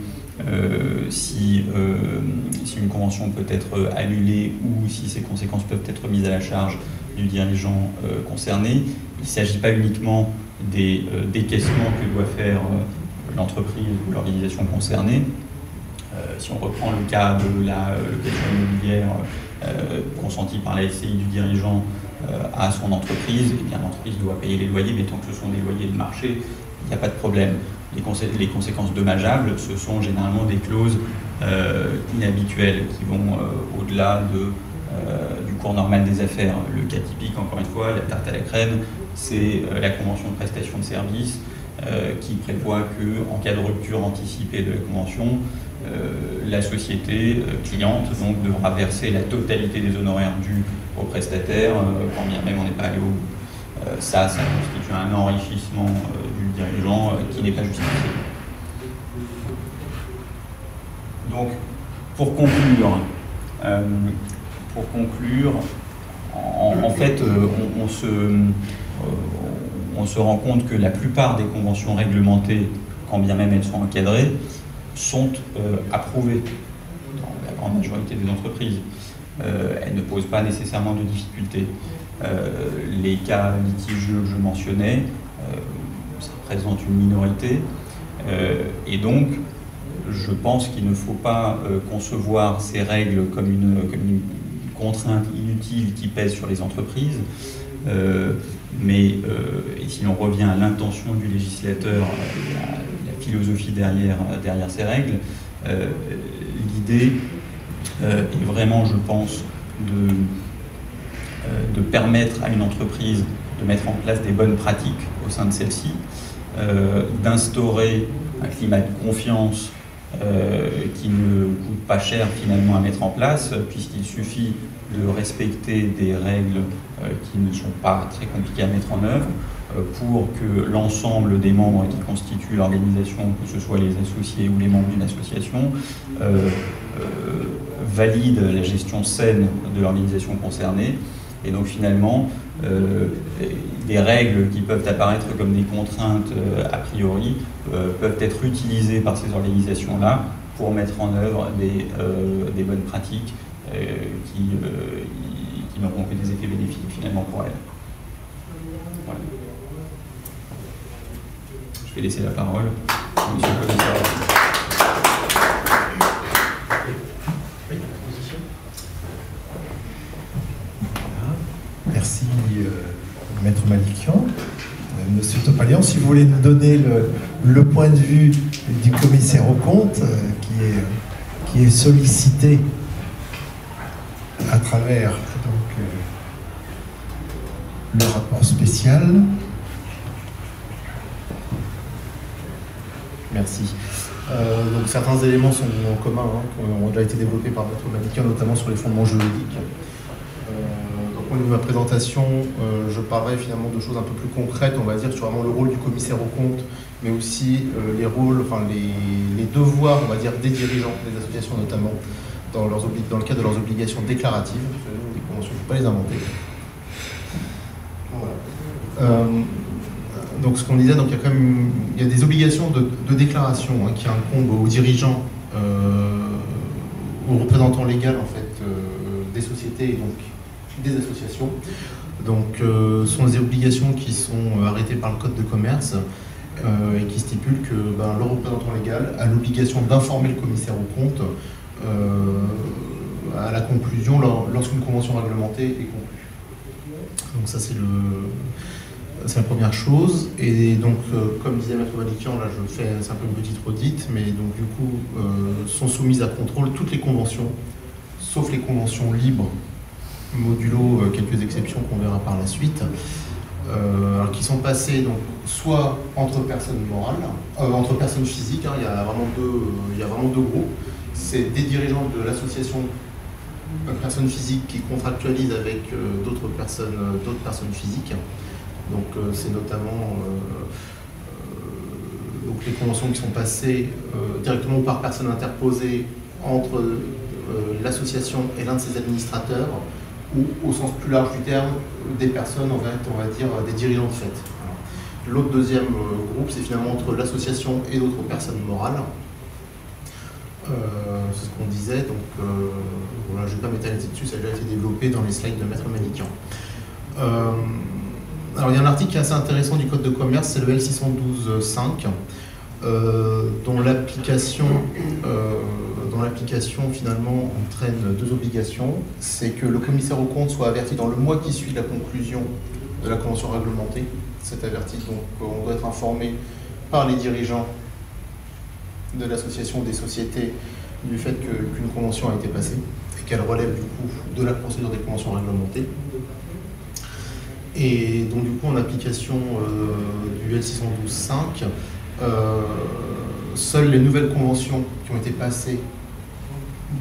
si une convention peut être annulée ou si ces conséquences peuvent être mises à la charge du dirigeant concerné. Il ne s'agit pas uniquement des décaissements que doit faire l'entreprise ou l'organisation concernée. Si on reprend le cas de la location immobilière consentie par la SCI du dirigeant à son entreprise, eh bien l'entreprise doit payer les loyers, mais tant que ce sont des loyers de marché, il n'y a pas de problème. Les conséquences dommageables, ce sont généralement des clauses inhabituelles qui vont au-delà du cours normal des affaires. Le cas typique, encore une fois, la tarte à la crème, c'est la convention de prestation de services qui prévoit qu'en cas de rupture anticipée de la convention, la société cliente donc, devra verser la totalité des honoraires dus au prestataire, quand bien même on n'est pas allé au bout. Ça constitue un enrichissement du dirigeant qui n'est pas justifié. Donc, pour conclure, en fait, on se rend compte que la plupart des conventions réglementées, quand bien même elles sont encadrées, sont approuvées dans la grande majorité des entreprises. Elles ne posent pas nécessairement de difficultés. Les cas litigieux que je mentionnais, ça représente une minorité. Et donc, je pense qu'il ne faut pas concevoir ces règles comme une contrainte inutile qui pèse sur les entreprises. Et si l'on revient à l'intention du législateur, la philosophie derrière ces règles, l'idée est vraiment, je pense, de permettre à une entreprise de mettre en place des bonnes pratiques au sein de celle-ci, d'instaurer un climat de confiance qui ne coûte pas cher finalement à mettre en place, puisqu'il suffit de respecter des règles qui ne sont pas très compliquées à mettre en œuvre pour que l'ensemble des membres qui constituent l'organisation, que ce soit les associés ou les membres d'une association, valident la gestion saine de l'organisation concernée. Et donc finalement, des règles qui peuvent apparaître comme des contraintes a priori peuvent être utilisées par ces organisations-là pour mettre en œuvre des bonnes pratiques qui n'auront que des effets bénéfiques finalement pour elles. Voilà. Je vais laisser la parole à monsieur le professeur. Merci, Maître Malikian. Monsieur Topalian, si vous voulez nous donner le point de vue du commissaire aux comptes qui est sollicité à travers donc, le rapport spécial. Merci. Donc certains éléments sont en commun, qui ont déjà été développés par Maître Malikian, notamment sur les fondements juridiques. Donc au niveau de ma présentation, je parlerai finalement de choses un peu plus concrètes, on va dire, sur vraiment le rôle du commissaire aux comptes, mais aussi les rôles, enfin les devoirs, on va dire, des dirigeants des associations notamment, dans le cadre de leurs obligations déclaratives. Les conventions, il ne faut pas les inventer. Voilà. Donc ce qu'on disait, donc il y a des obligations de déclaration qui incombent aux dirigeants, aux représentants légaux en fait, des sociétés et donc des associations. Donc ce sont des obligations qui sont arrêtées par le Code de commerce et qui stipulent que le représentant légal a l'obligation d'informer le commissaire aux comptes à la conclusion lorsqu'une convention réglementée est conclue. Donc ça c'est la première chose. Et donc comme disait Maître Malikian, là c'est un peu une petite redite, mais donc du coup sont soumises à contrôle toutes les conventions, sauf les conventions libres, modulo quelques exceptions qu'on verra par la suite, qui sont passées donc soit entre personnes morales, entre personnes physiques, il y a vraiment deux groupes. C'est des dirigeants de l'association personnes physiques qui contractualisent avec d'autres personnes physiques. Donc c'est notamment donc les conventions qui sont passées directement par personne interposée entre l'association et l'un de ses administrateurs, ou au sens plus large du terme, des personnes, on va dire, des dirigeants de fait. L'autre deuxième groupe, c'est finalement entre l'association et d'autres personnes morales. C'est ce qu'on disait, donc voilà, je ne vais pas m'étaler dessus, ça a déjà été développé dans les slides de Maître Malikian. Alors il y a un article qui est assez intéressant du Code de commerce, c'est le L612.5, dont l'application finalement entraîne deux obligations. C'est que le commissaire aux comptes soit averti dans le mois qui suit la conclusion de la convention réglementée. C'est averti, donc on doit être informé par les dirigeants de l'association des sociétés du fait qu'une convention a été passée et qu'elle relève du coup de la procédure des conventions réglementées. Et donc du coup en application du L612.5, seules les nouvelles conventions qui ont été passées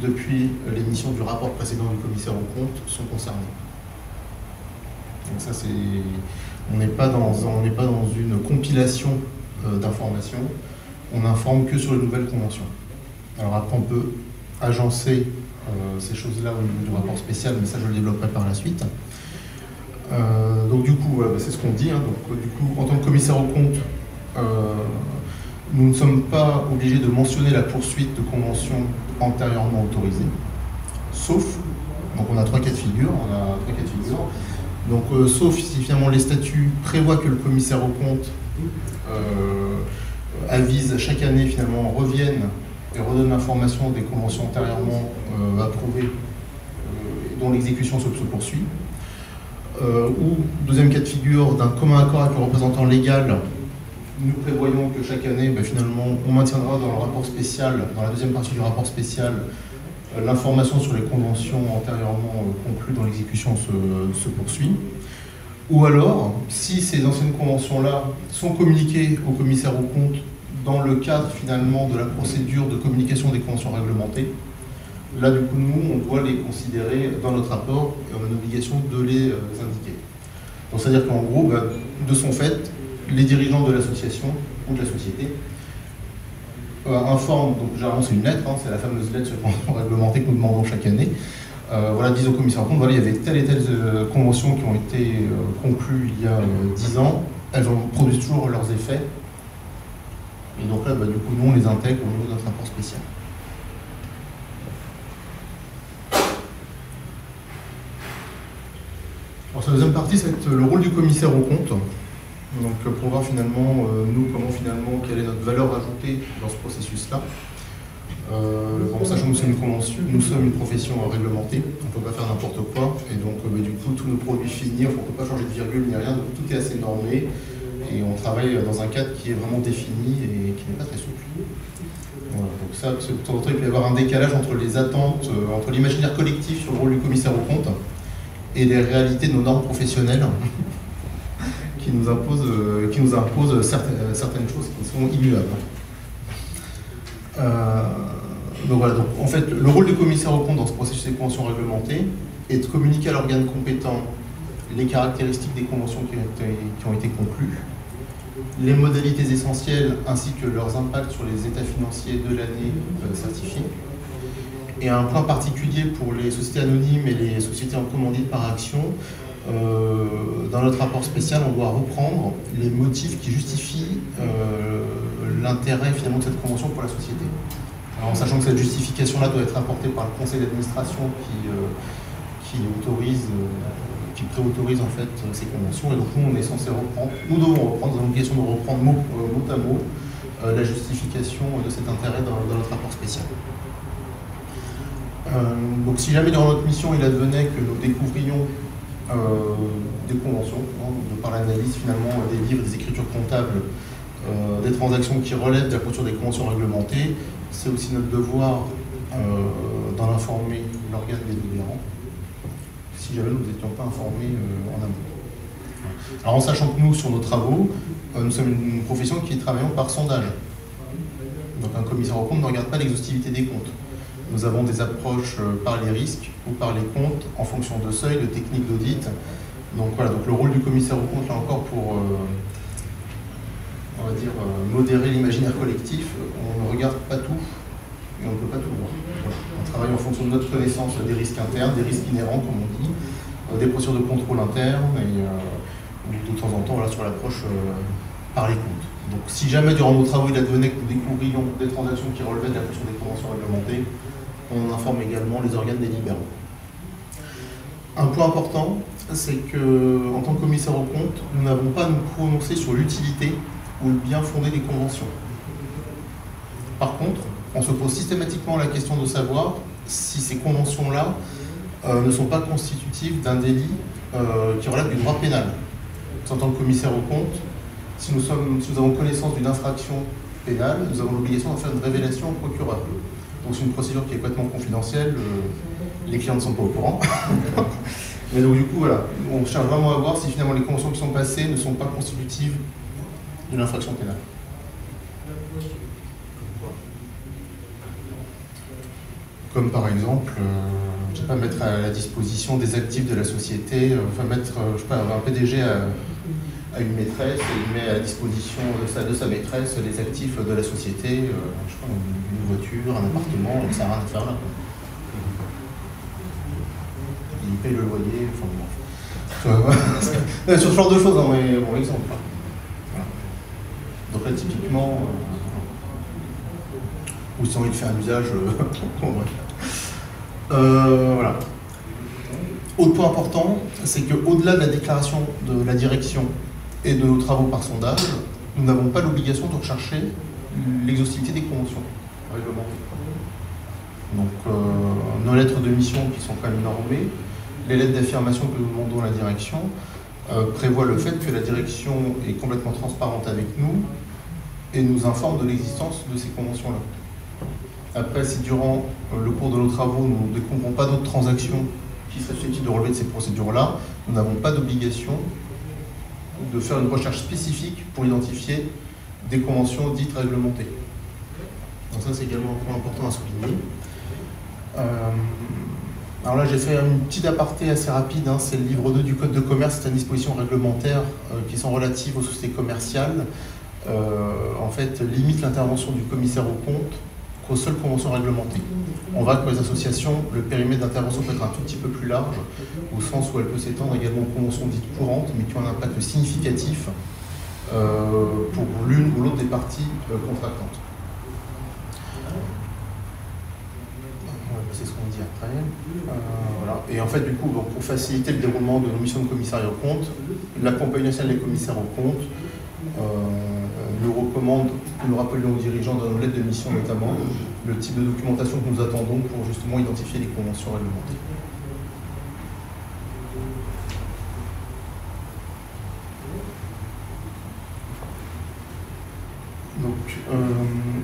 depuis l'émission du rapport précédent du commissaire aux comptes sont concernées. Donc ça c'est... On n'est pas dans une compilation d'informations, on informe que sur les nouvelles conventions. Alors après on peut agencer ces choses-là au niveau du rapport spécial, mais ça je le développerai par la suite. Donc du coup, c'est ce qu'on dit. Donc du coup, en tant que commissaire aux comptes, nous ne sommes pas obligés de mentionner la poursuite de conventions antérieurement autorisées, sauf, donc on a trois cas de figure, donc sauf si finalement les statuts prévoient que le commissaire aux comptes avise chaque année, finalement revienne et redonne l'information des conventions antérieurement approuvées dont l'exécution se poursuit. Ou, deuxième cas de figure, d'un commun accord avec le représentant légal, nous prévoyons que chaque année, finalement, on maintiendra dans le rapport spécial, dans la deuxième partie du rapport spécial, l'information sur les conventions antérieurement conclues dont l'exécution se poursuit. Ou alors, si ces anciennes conventions-là sont communiquées au commissaire aux comptes dans le cadre finalement de la procédure de communication des conventions réglementées, là, du coup, nous, on doit les considérer dans notre rapport et on a l'obligation de les indiquer. Donc, c'est-à-dire qu'en gros, de son fait, les dirigeants de l'association ou de la société informent, donc généralement c'est une lettre, c'est la fameuse lettre sur les conventions réglementées que nous demandons chaque année, disent au commissaire aux comptes, voilà, il y avait telle et telle conventions qui ont été conclues il y a 10 ans, elles produisent toujours leurs effets, et donc là, du coup, nous, on les intègre au niveau de notre rapport spécial. Alors, la deuxième partie, ça va être le rôle du commissaire aux comptes. Donc, pour voir finalement, quelle est notre valeur ajoutée dans ce processus-là. Sachant que nous sommes une convention, nous sommes une profession réglementée, on ne peut pas faire n'importe quoi, et donc du coup, tous nos produits finis, on ne peut pas changer de virgule ni rien, donc tout est assez normé, et on travaille dans un cadre qui est vraiment défini et qui n'est pas très souple. Voilà, donc ça, il peut y avoir un décalage entre les attentes, entre l'imaginaire collectif sur le rôle du commissaire aux comptes et les réalités de nos normes professionnelles qui nous imposent certaines choses qui sont immuables. Donc voilà, en fait, le rôle du commissaire aux comptes dans ce processus de convention réglementée est de communiquer à l'organe compétent les caractéristiques des conventions qui ont été conclues, les modalités essentielles ainsi que leurs impacts sur les états financiers de l'année certifiée. Et un point particulier pour les sociétés anonymes et les sociétés en commandite par action, dans notre rapport spécial, on doit reprendre les motifs qui justifient l'intérêt finalement de cette convention pour la société. Alors, en sachant que cette justification-là doit être apportée par le conseil d'administration qui préautorise en fait ces conventions. Et donc nous, on est censé reprendre, nous devons reprendre, nous avons l'obligation de reprendre mot à mot la justification de cet intérêt dans notre rapport spécial. Donc si jamais durant notre mission il advenait que nous découvrions des conventions, par l'analyse finalement des livres, des écritures comptables, des transactions qui relèvent de la clôture des conventions réglementées, c'est aussi notre devoir d'en informer l'organe délibérant, si jamais nous n'étions pas informés en amont. Alors en sachant que nous, sur nos travaux, nous sommes une profession qui travaille par sondage. Donc un commissaire aux comptes ne regarde pas l'exhaustivité des comptes. Nous avons des approches par les risques ou par les comptes en fonction de seuils, de techniques d'audit. Donc voilà, donc le rôle du commissaire aux comptes, là encore, pour on va dire modérer l'imaginaire collectif, on ne regarde pas tout et on ne peut pas tout voir. Voilà. On travaille en fonction de notre connaissance des risques internes, des risques inhérents, comme on dit, des procédures de contrôle interne et de temps en temps voilà, sur l'approche par les comptes. Donc si jamais durant nos travaux il advenait que nous découvrions des transactions qui relevaient de la clôture des conventions réglementées, on informe également les organes délibérants. Un point important, c'est qu'en tant que commissaire aux comptes, nous n'avons pas à nous prononcer sur l'utilité ou le bien fondé des conventions. Par contre, on se pose systématiquement la question de savoir si ces conventions-là ne sont pas constitutives d'un délit qui relève du droit pénal. En tant que commissaire aux comptes, si nous avons connaissance d'une infraction pénale, nous avons l'obligation d'en faire une révélation au procureur. Donc c'est une procédure qui est complètement confidentielle, les clients ne sont pas au courant. Mais donc du coup, voilà, on cherche vraiment à voir si finalement les conventions qui sont passées ne sont pas constitutives d'une infraction pénale. Comme par exemple, je ne sais pas, mettre à la disposition des actifs de la société, enfin mettre, je sais pas, un PDG à une maîtresse et il met à la disposition de sa maîtresse les actifs de la société, je sais pas, une voiture, un appartement, donc ça n'a rien à faire là. Il paye le loyer, enfin bon. Sur ce genre de choses, hein, mais bon exemple. Voilà. Donc là, typiquement, ou sinon il fait un usage, bon, voilà. Autre point important, c'est qu'au-delà de la déclaration de la direction et de nos travaux par sondage, nous n'avons pas l'obligation de rechercher l'exhaustivité des conventions réglementées. Donc nos lettres de mission qui sont quand même normées, les lettres d'affirmation que nous demandons à la direction prévoient le fait que la direction est complètement transparente avec nous et nous informe de l'existence de ces conventions-là. Après, si durant le cours de nos travaux, nous ne découvrons pas d'autres transactions qui seraient susceptibles de relever de ces procédures-là, nous n'avons pas d'obligation de faire une recherche spécifique pour identifier des conventions dites réglementées. Donc ça, c'est également un point important à souligner. Alors là, j'ai fait une petite aparté assez rapide, hein, c'est le livre 2 du Code de commerce, c'est une disposition réglementaire qui sont relatives aux sociétés commerciales. En fait, limite l'intervention du commissaire aux comptes qu'aux seules conventions réglementées. On voit que pour les associations, le périmètre d'intervention peut être un tout petit peu plus large, au sens où elle peut s'étendre également aux conventions dites courantes, mais qui ont un impact significatif pour l'une ou l'autre des parties contractantes. C'est ce qu'on dit après. Voilà. Et en fait, du coup, donc, pour faciliter le déroulement de nos missions de commissariat aux comptes, la Compagnie nationale des commissaires aux comptes nous recommande que nous rappelions aux dirigeants dans nos lettres de mission notamment le type de documentation que nous attendons pour justement identifier les conventions réglementées. Donc,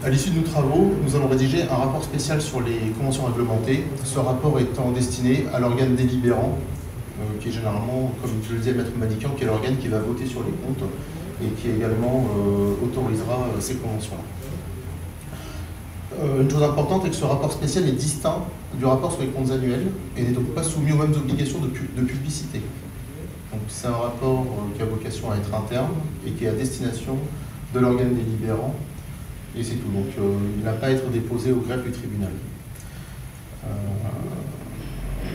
à l'issue de nos travaux, nous allons rédiger un rapport spécial sur les conventions réglementées. Ce rapport étant destiné à l'organe délibérant, qui est généralement, comme je le disais, Maître Manican, qui est l'organe qui va voter sur les comptes et qui également autorisera ces conventions-là. Une chose importante est que ce rapport spécial est distinct du rapport sur les comptes annuels et n'est donc pas soumis aux mêmes obligations de publicité. Donc c'est un rapport qui a vocation à être interne et qui est à destination de l'organe délibérant, et c'est tout. Donc il n'a pas à être déposé au greffe du tribunal.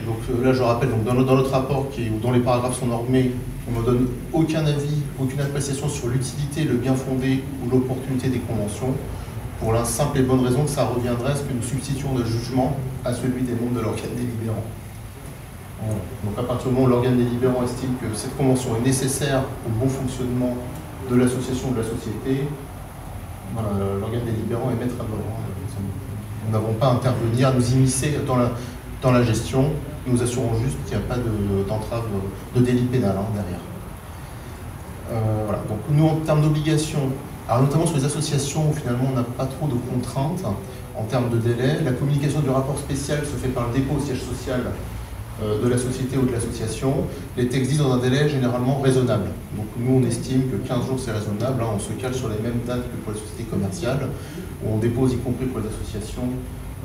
Donc là je rappelle, donc, dans notre rapport dont les paragraphes sont normés, on ne donne aucun avis, aucune appréciation sur l'utilité, le bien fondé ou l'opportunité des conventions, pour la simple et bonne raison que ça reviendrait à ce que nous substituons le jugement à celui des membres de l'organe délibérant. Voilà. Donc à partir du moment où l'organe délibérant estime que cette convention est nécessaire au bon fonctionnement de l'association ou de la société, voilà, l'organe délibérant est maître à bord. Nous n'avons pas à intervenir, à nous immiscer dans la gestion. Nous assurons juste qu'il n'y a pas d'entrave de délit pénal derrière. Voilà. Donc nous, en termes d'obligations, alors notamment sur les associations où finalement on n'a pas trop de contraintes en termes de délai, la communication du rapport spécial se fait par le dépôt au siège social de la société ou de l'association. Les textes disent dans un délai généralement raisonnable. Donc nous on estime que 15 jours c'est raisonnable, on se cale sur les mêmes dates que pour les sociétés commerciales, où on dépose, y compris pour les associations,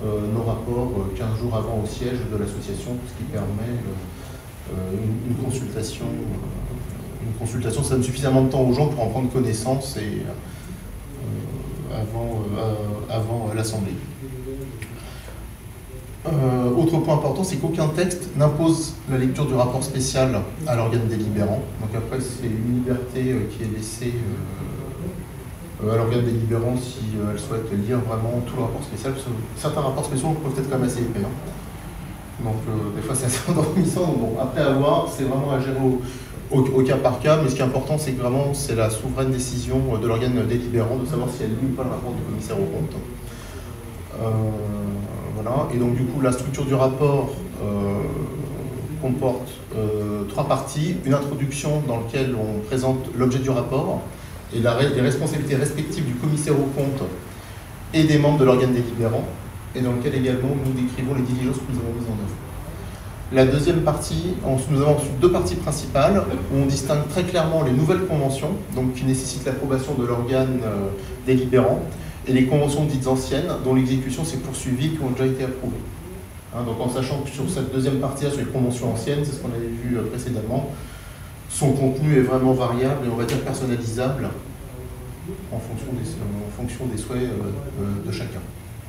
nos rapports 15 jours avant au siège de l'association, ce qui permet une consultation. Ça donne suffisamment de temps aux gens pour en prendre connaissance et, avant l'Assemblée. Autre point important, c'est qu'aucun texte n'impose la lecture du rapport spécial à l'organe délibérant. Donc après, c'est une liberté qui est laissée à l'organe délibérant si elle souhaite lire vraiment tout le rapport spécial. Parce que certains rapports spéciaux peuvent être quand même assez épais. Donc des fois, c'est assez endormissant. Donc, bon, après avoir, c'est vraiment à gérer au cas par cas, mais ce qui est important, c'est que vraiment, c'est la souveraine décision de l'organe délibérant de savoir si elle lit ou pas le rapport du commissaire aux comptes. Voilà. Et donc, du coup, la structure du rapport comporte 3 parties. Une introduction dans laquelle on présente l'objet du rapport et les responsabilités respectives du commissaire aux comptes et des membres de l'organe délibérant, et dans lequel également nous décrivons les diligences que nous avons mises en œuvre. La deuxième partie, nous avons ensuite 2 parties principales où on distingue très clairement les nouvelles conventions, donc qui nécessitent l'approbation de l'organe délibérant, et les conventions dites anciennes dont l'exécution s'est poursuivie, qui ont déjà été approuvées. Donc en sachant que sur cette deuxième partie-là, sur les conventions anciennes, c'est ce qu'on avait vu précédemment, son contenu est vraiment variable et on va dire personnalisable en fonction des souhaits de chacun.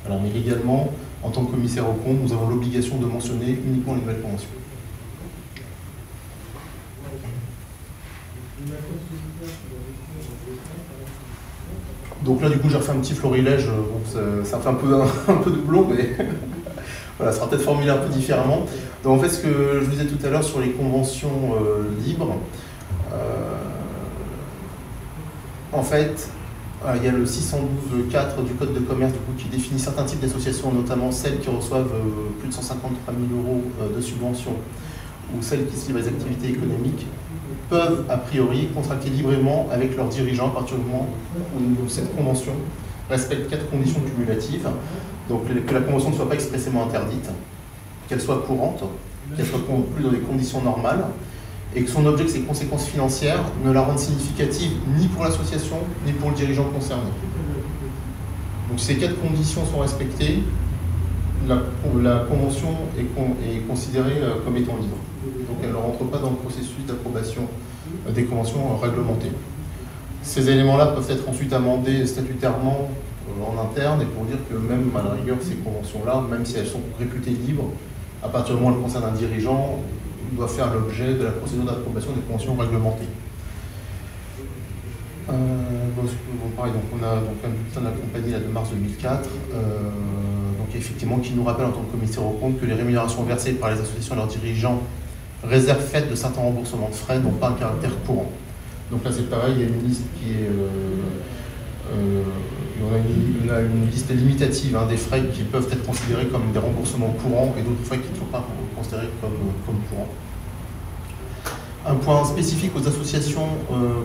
Alors, mais également, en tant que commissaire aux comptes, nous avons l'obligation de mentionner uniquement les nouvelles conventions. Donc là, du coup, j'ai refait un petit florilège. Bon, ça fait un peu doublon, mais voilà, ça sera peut-être formulé un peu différemment. Donc en fait, ce que je vous disais tout à l'heure sur les conventions libres, en fait, il y a le 612.4 du Code de commerce qui définit certains types d'associations, notamment celles qui reçoivent plus de 153 000 € de subventions ou celles qui se livrent à des activités économiques, peuvent a priori contracter librement avec leurs dirigeants à partir du moment où cette convention respecte 4 conditions cumulatives. Donc que la convention ne soit pas expressément interdite, qu'elle soit courante, qu'elle soit conclue dans des conditions normales, et que son objet, que ses conséquences financières, ne la rendent significative ni pour l'association, ni pour le dirigeant concerné. Donc si ces 4 conditions sont respectées, la convention est considérée comme étant libre. Donc elle ne rentre pas dans le processus d'approbation des conventions réglementées. Ces éléments-là peuvent être ensuite amendés statutairement en interne, et pour dire que même à la rigueur, ces conventions-là, même si elles sont réputées libres, à partir du moment où elles concernent un dirigeant, doit faire l'objet de la procédure d'approbation des conventions réglementées. Pareil, donc on a donc un bulletin de la compagnie de mars 2004, donc effectivement qui nous rappelle en tant que commissaire aux comptes que les rémunérations versées par les associations à leurs dirigeants, réserve faite de certains remboursements de frais, n'ont pas un caractère courant. Donc là c'est pareil, il y a une liste qui est on a une liste limitative des frais qui peuvent être considérés comme des remboursements courants et d'autres frais qui ne sont pas considérés comme courants. Un point spécifique aux associations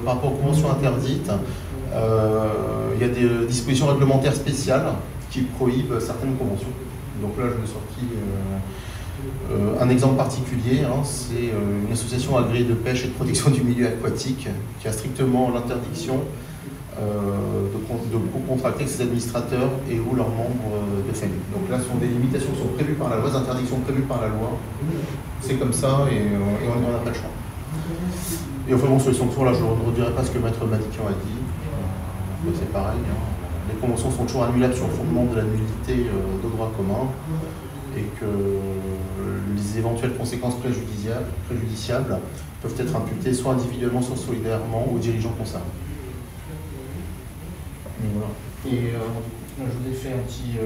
par rapport aux conventions interdites, il y a des dispositions réglementaires spéciales qui prohibent certaines conventions. Donc là, je me suis sorti un exemple particulier, c'est une association agréée de pêche et de protection du milieu aquatique qui a strictement l'interdiction de contracter avec ses administrateurs et ou leurs membres de famille. Donc là, ce sont des limitations qui sont prévues par la loi, des interdictions prévues par la loi. C'est comme ça et on n'a pas le choix. Et enfin bon, sur les sanctions, là je ne redirai pas ce que Maître Madikian a dit. C'est pareil, hein. Les conventions sont toujours annulables sur le fondement de la nullité de droit commun et que les éventuelles conséquences préjudiciables peuvent être imputées soit individuellement, soit solidairement aux dirigeants concernés. Et voilà. Et je vous ai fait un petit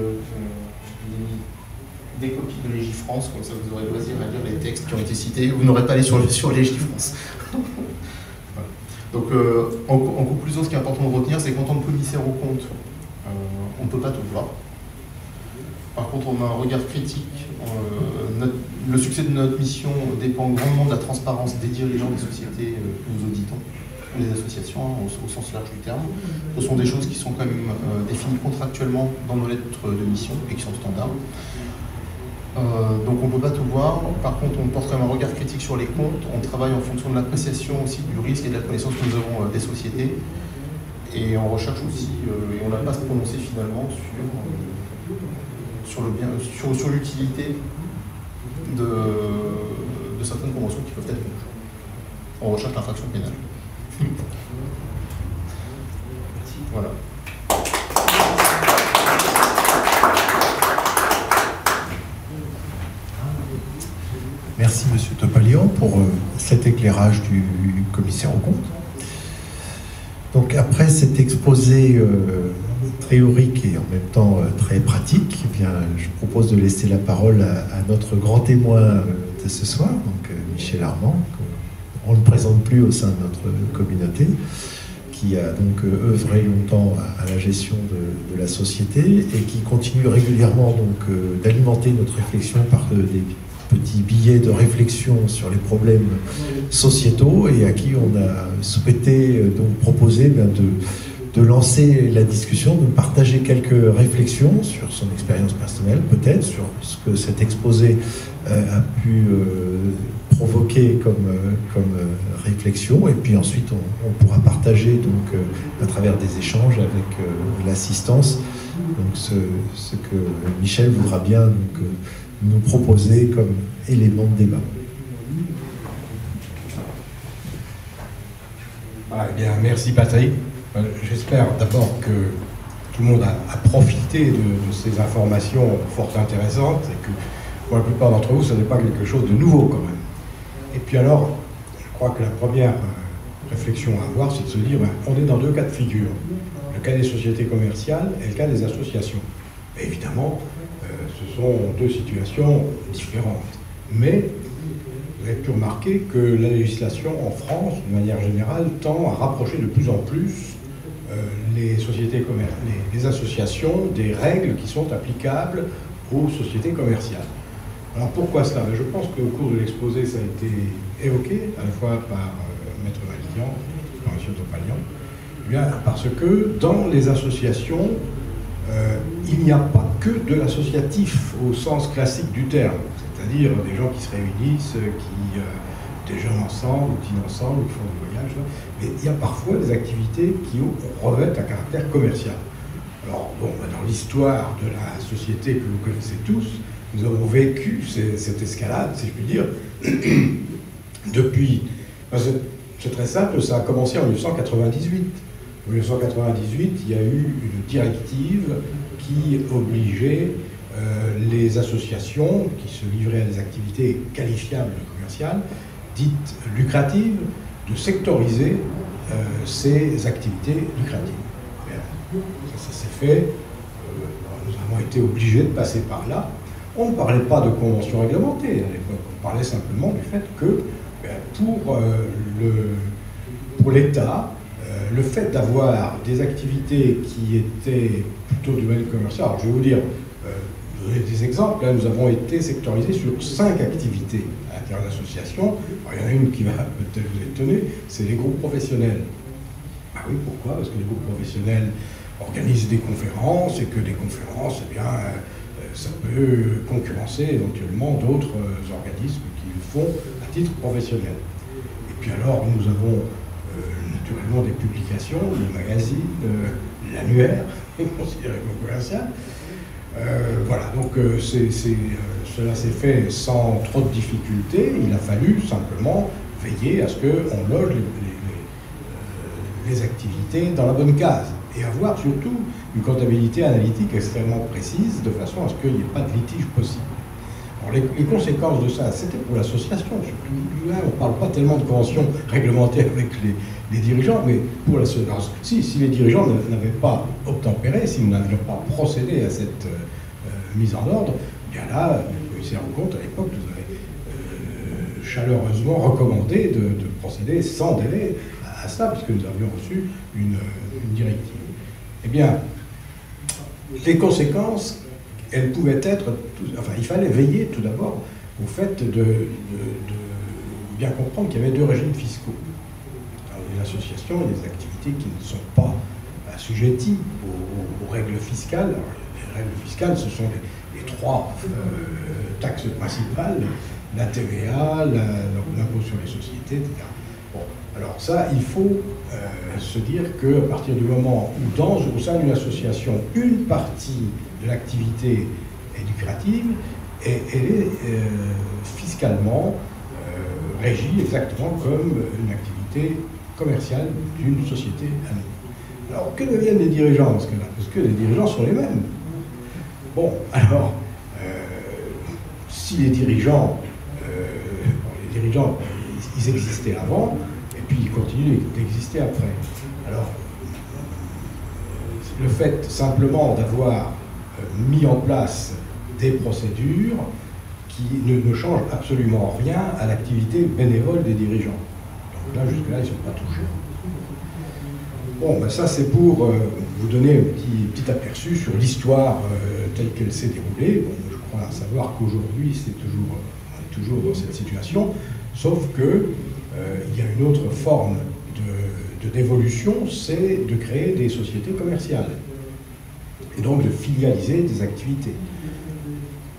des copies de Légifrance, comme ça vous aurez loisir à lire les textes qui ont été cités. Vous n'aurez pas allé sur Légifrance. Voilà. Donc, en conclusion, ce qui est important de retenir, c'est qu'en tant que commissaire aux comptes, on ne peut pas tout voir. Par contre, on a un regard critique. Le succès de notre mission dépend grandement de la transparence des dirigeants des sociétés que nous auditons, les associations, hein, au sens large du terme. Ce sont des choses qui sont quand même définies contractuellement dans nos lettres de mission et qui sont standards. Donc on ne peut pas tout voir. Par contre, on porte quand même un regard critique sur les comptes. On travaille en fonction de l'appréciation aussi du risque et de la connaissance que nous avons des sociétés. Et on recherche aussi, et on n'a pas à se prononcer finalement sur l'utilité de certaines conventions qui peuvent être conclues. On recherche l'infraction pénale. Voilà. Merci Monsieur Topalian pour cet éclairage du commissaire aux comptes. Donc après cet exposé théorique et en même temps très pratique, eh bien, je propose de laisser la parole à notre grand témoin de ce soir, donc Michel Armand, qu'on ne présente plus au sein de notre communauté, qui a donc œuvré longtemps à la gestion de la société et qui continue régulièrement donc d'alimenter notre réflexion par des petits billets de réflexion sur les problèmes sociétaux et à qui on a souhaité donc proposer de lancer la discussion, de partager quelques réflexions sur son expérience personnelle, peut-être sur ce que cet exposé a pu provoquer comme réflexion, et puis ensuite on pourra partager donc à travers des échanges avec l'assistance donc ce que Michel voudra bien donc, nous proposer comme élément de débat. Eh bien, merci Patrick. J'espère d'abord que tout le monde a profité de ces informations fort intéressantes et que pour la plupart d'entre vous, ce n'est pas quelque chose de nouveau quand même. Et puis alors, je crois que la première réflexion à avoir, c'est de se dire, on est dans deux cas de figure. Le cas des sociétés commerciales et le cas des associations. Et évidemment, ce sont deux situations différentes. Mais vous avez pu remarquer que la législation en France, de manière générale, tend à rapprocher de plus en plus les sociétés les associations des règles qui sont applicables aux sociétés commerciales. Alors pourquoi cela? Je pense qu'au cours de l'exposé, ça a été évoqué, à la fois par Maître Madikian, par M. Topalian, bien parce que dans les associations, il n'y a pas que de l'associatif au sens classique du terme, c'est-à-dire des gens qui se réunissent, qui déjeunent ensemble, ou dînent ensemble, ou qui font des voyages, mais il y a parfois des activités qui revêtent un caractère commercial. Alors, bon, dans l'histoire de la société que vous connaissez tous, nous avons vécu cette escalade, si je puis dire, depuis... C'est très simple, ça a commencé en 1998. En 1998, il y a eu une directive qui obligeait les associations qui se livraient à des activités qualifiables commerciales, dites lucratives, de sectoriser ces activités lucratives. Ça s'est fait, nous avons été obligés de passer par là. On ne parlait pas de convention réglementée à l'époque, on parlait simplement du fait que pour l'État, le fait d'avoir des activités qui étaient plutôt du domaine commercial, alors je vais vous dire, donner des exemples, là, nous avons été sectorisés sur 5 activités à l'intérieur de l'association. Il y en a une qui va peut-être vous étonner, c'est les groupes professionnels. Ah oui, pourquoi? Parce que les groupes professionnels organisent des conférences et que des conférences, eh bien, ça peut concurrencer éventuellement d'autres organismes qui le font à titre professionnel. Et puis alors, nous avons naturellement des publications, des magazines, l'annuaire, considéré comme commercial. Voilà, donc cela s'est fait sans trop de difficultés. Il a fallu simplement veiller à ce qu'on loge les activités dans la bonne case et avoir surtout une comptabilité analytique extrêmement précise de façon à ce qu'il n'y ait pas de litige possible. Alors les conséquences de ça, c'était pour l'association surtout. Là, on ne parle pas tellement de conventions réglementées avec les dirigeants, mais pour l'association. Si les dirigeants n'avaient pas obtempéré, s'ils n'avaient pas procédé à cette mise en ordre, bien là, le commissaire aux comptes, à l'époque, nous avait chaleureusement recommandé de procéder sans délai à ça, puisque nous avions reçu une directive. Eh bien, les conséquences, elles pouvaient être... Enfin, il fallait veiller tout d'abord au fait de bien comprendre qu'il y avait deux régimes fiscaux. Alors, les associations et les activités qui ne sont pas assujetties aux règles fiscales. Alors, les règles fiscales, ce sont les trois taxes principales, la TVA, l'impôt sur les sociétés, etc. Bon, alors ça, il faut se dire qu'à partir du moment où, au sein d'une association, une partie de l'activité est lucrative, et elle est fiscalement régie exactement comme une activité commerciale d'une société anonyme. Alors, que deviennent les dirigeants dans ce cas-là? Parce que les dirigeants sont les mêmes. Bon, alors, si les dirigeants, ils existaient avant, et puis ils continuent d'exister après. Alors, le fait simplement d'avoir mis en place des procédures qui ne changent absolument rien à l'activité bénévole des dirigeants. Donc là, jusque-là, ils ne sont pas touchés. Bon, ben ça c'est pour vous donner un petit aperçu sur l'histoire telle qu'elle s'est déroulée. Bon, je crois savoir qu'aujourd'hui, on est toujours dans cette situation, sauf que il y a une autre forme d'évolution, c'est de créer des sociétés commerciales et donc de filialiser des activités.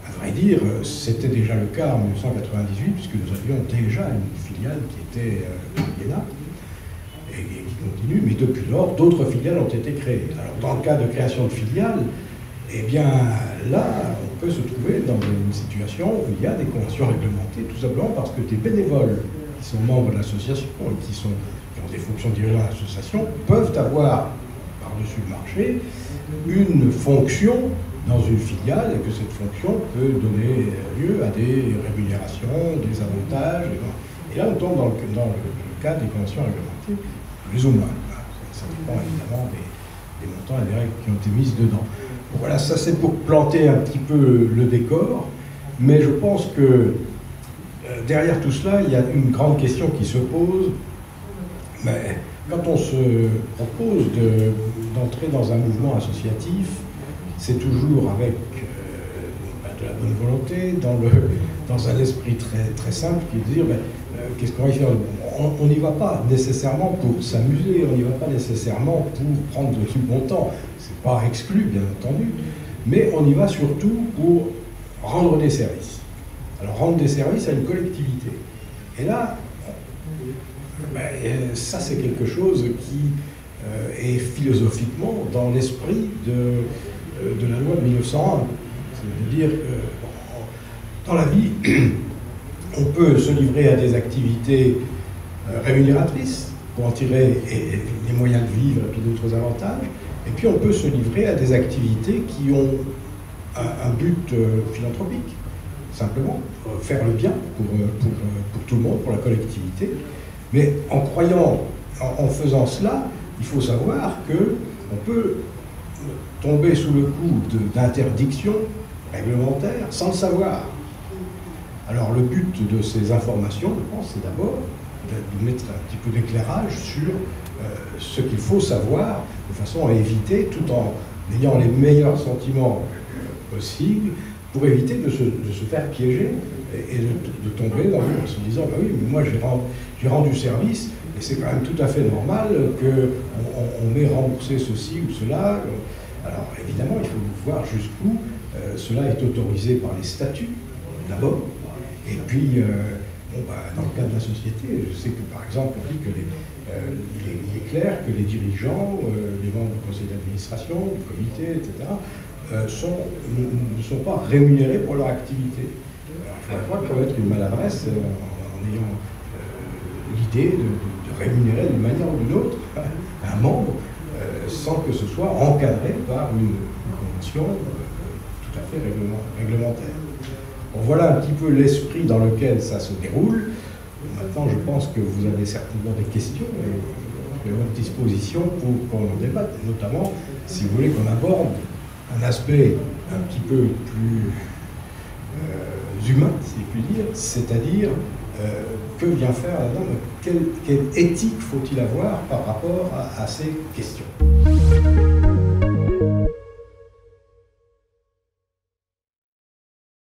À vrai dire, c'était déjà le cas en 1998, puisque nous avions déjà une filiale qui était l'IENA, et qui continue, mais depuis lors, d'autres filiales ont été créées. Alors, dans le cas de création de filiales, eh bien, là, on peut se trouver dans une situation où il y a des conventions réglementées, tout simplement parce que des bénévoles qui sont membres de l'association et qui ont des fonctions dirigeantes de l'association peuvent avoir, par-dessus le marché, une fonction dans une filiale et que cette fonction peut donner lieu à des rémunérations, des avantages. Et là, on tombe dans le cadre des conventions réglementées, plus ou moins. Ça dépend évidemment des montants et des règles qui ont été mises dedans. Bon, voilà, ça c'est pour planter un petit peu le décor, mais je pense que derrière tout cela, il y a une grande question qui se pose. Mais quand on se propose d'entrer dans un mouvement associatif, c'est toujours avec de la bonne volonté, dans un esprit très, très simple, qui est de dire qu'est-ce qu'on va y faire? On n'y va pas nécessairement pour s'amuser, on n'y va pas nécessairement pour prendre du bon temps, c'est pas exclu bien entendu, mais on y va surtout pour rendre des services. Alors rendre des services à une collectivité. Et là, ça c'est quelque chose qui est philosophiquement dans l'esprit de la loi de 1901. C'est-à-dire que dans la vie, on peut se livrer à des activités rémunératrices pour en tirer les moyens de vivre et puis d'autres avantages. Et puis on peut se livrer à des activités qui ont un but philanthropique, simplement faire le bien pour tout le monde, pour la collectivité. Mais en croyant, en faisant cela, il faut savoir qu'on peut tomber sous le coup d'interdictions réglementaires sans le savoir. Alors le but de ces informations, je pense, c'est d'abord de mettre un petit peu d'éclairage sur ce qu'il faut savoir, de façon à éviter, tout en ayant les meilleurs sentiments possibles, pour éviter de se faire piéger et de tomber en se disant bah oui, mais moi j'ai rendu service, et c'est quand même tout à fait normal qu'on m'ait remboursé ceci ou cela. Alors évidemment, il faut voir jusqu'où cela est autorisé par les statuts, d'abord. Et puis, dans le cas de la société, je sais que par exemple, on dit que il est clair que les dirigeants, les membres du conseil d'administration, du comité, etc., ne sont pas rémunérés pour leur activité. Alors, il ne faudrait pas commettre une maladresse en ayant l'idée de rémunérer d'une manière ou d'une autre un membre sans que ce soit encadré par une convention tout à fait réglementaire. Bon, voilà un petit peu l'esprit dans lequel ça se déroule. Maintenant, je pense que vous avez certainement des questions et à votre disposition pour qu'on en débatte, notamment si vous voulez qu'on aborde un aspect un petit peu plus humain, si je puis dire, c'est-à-dire que vient faire la dame, quelle éthique faut-il avoir par rapport à ces questions.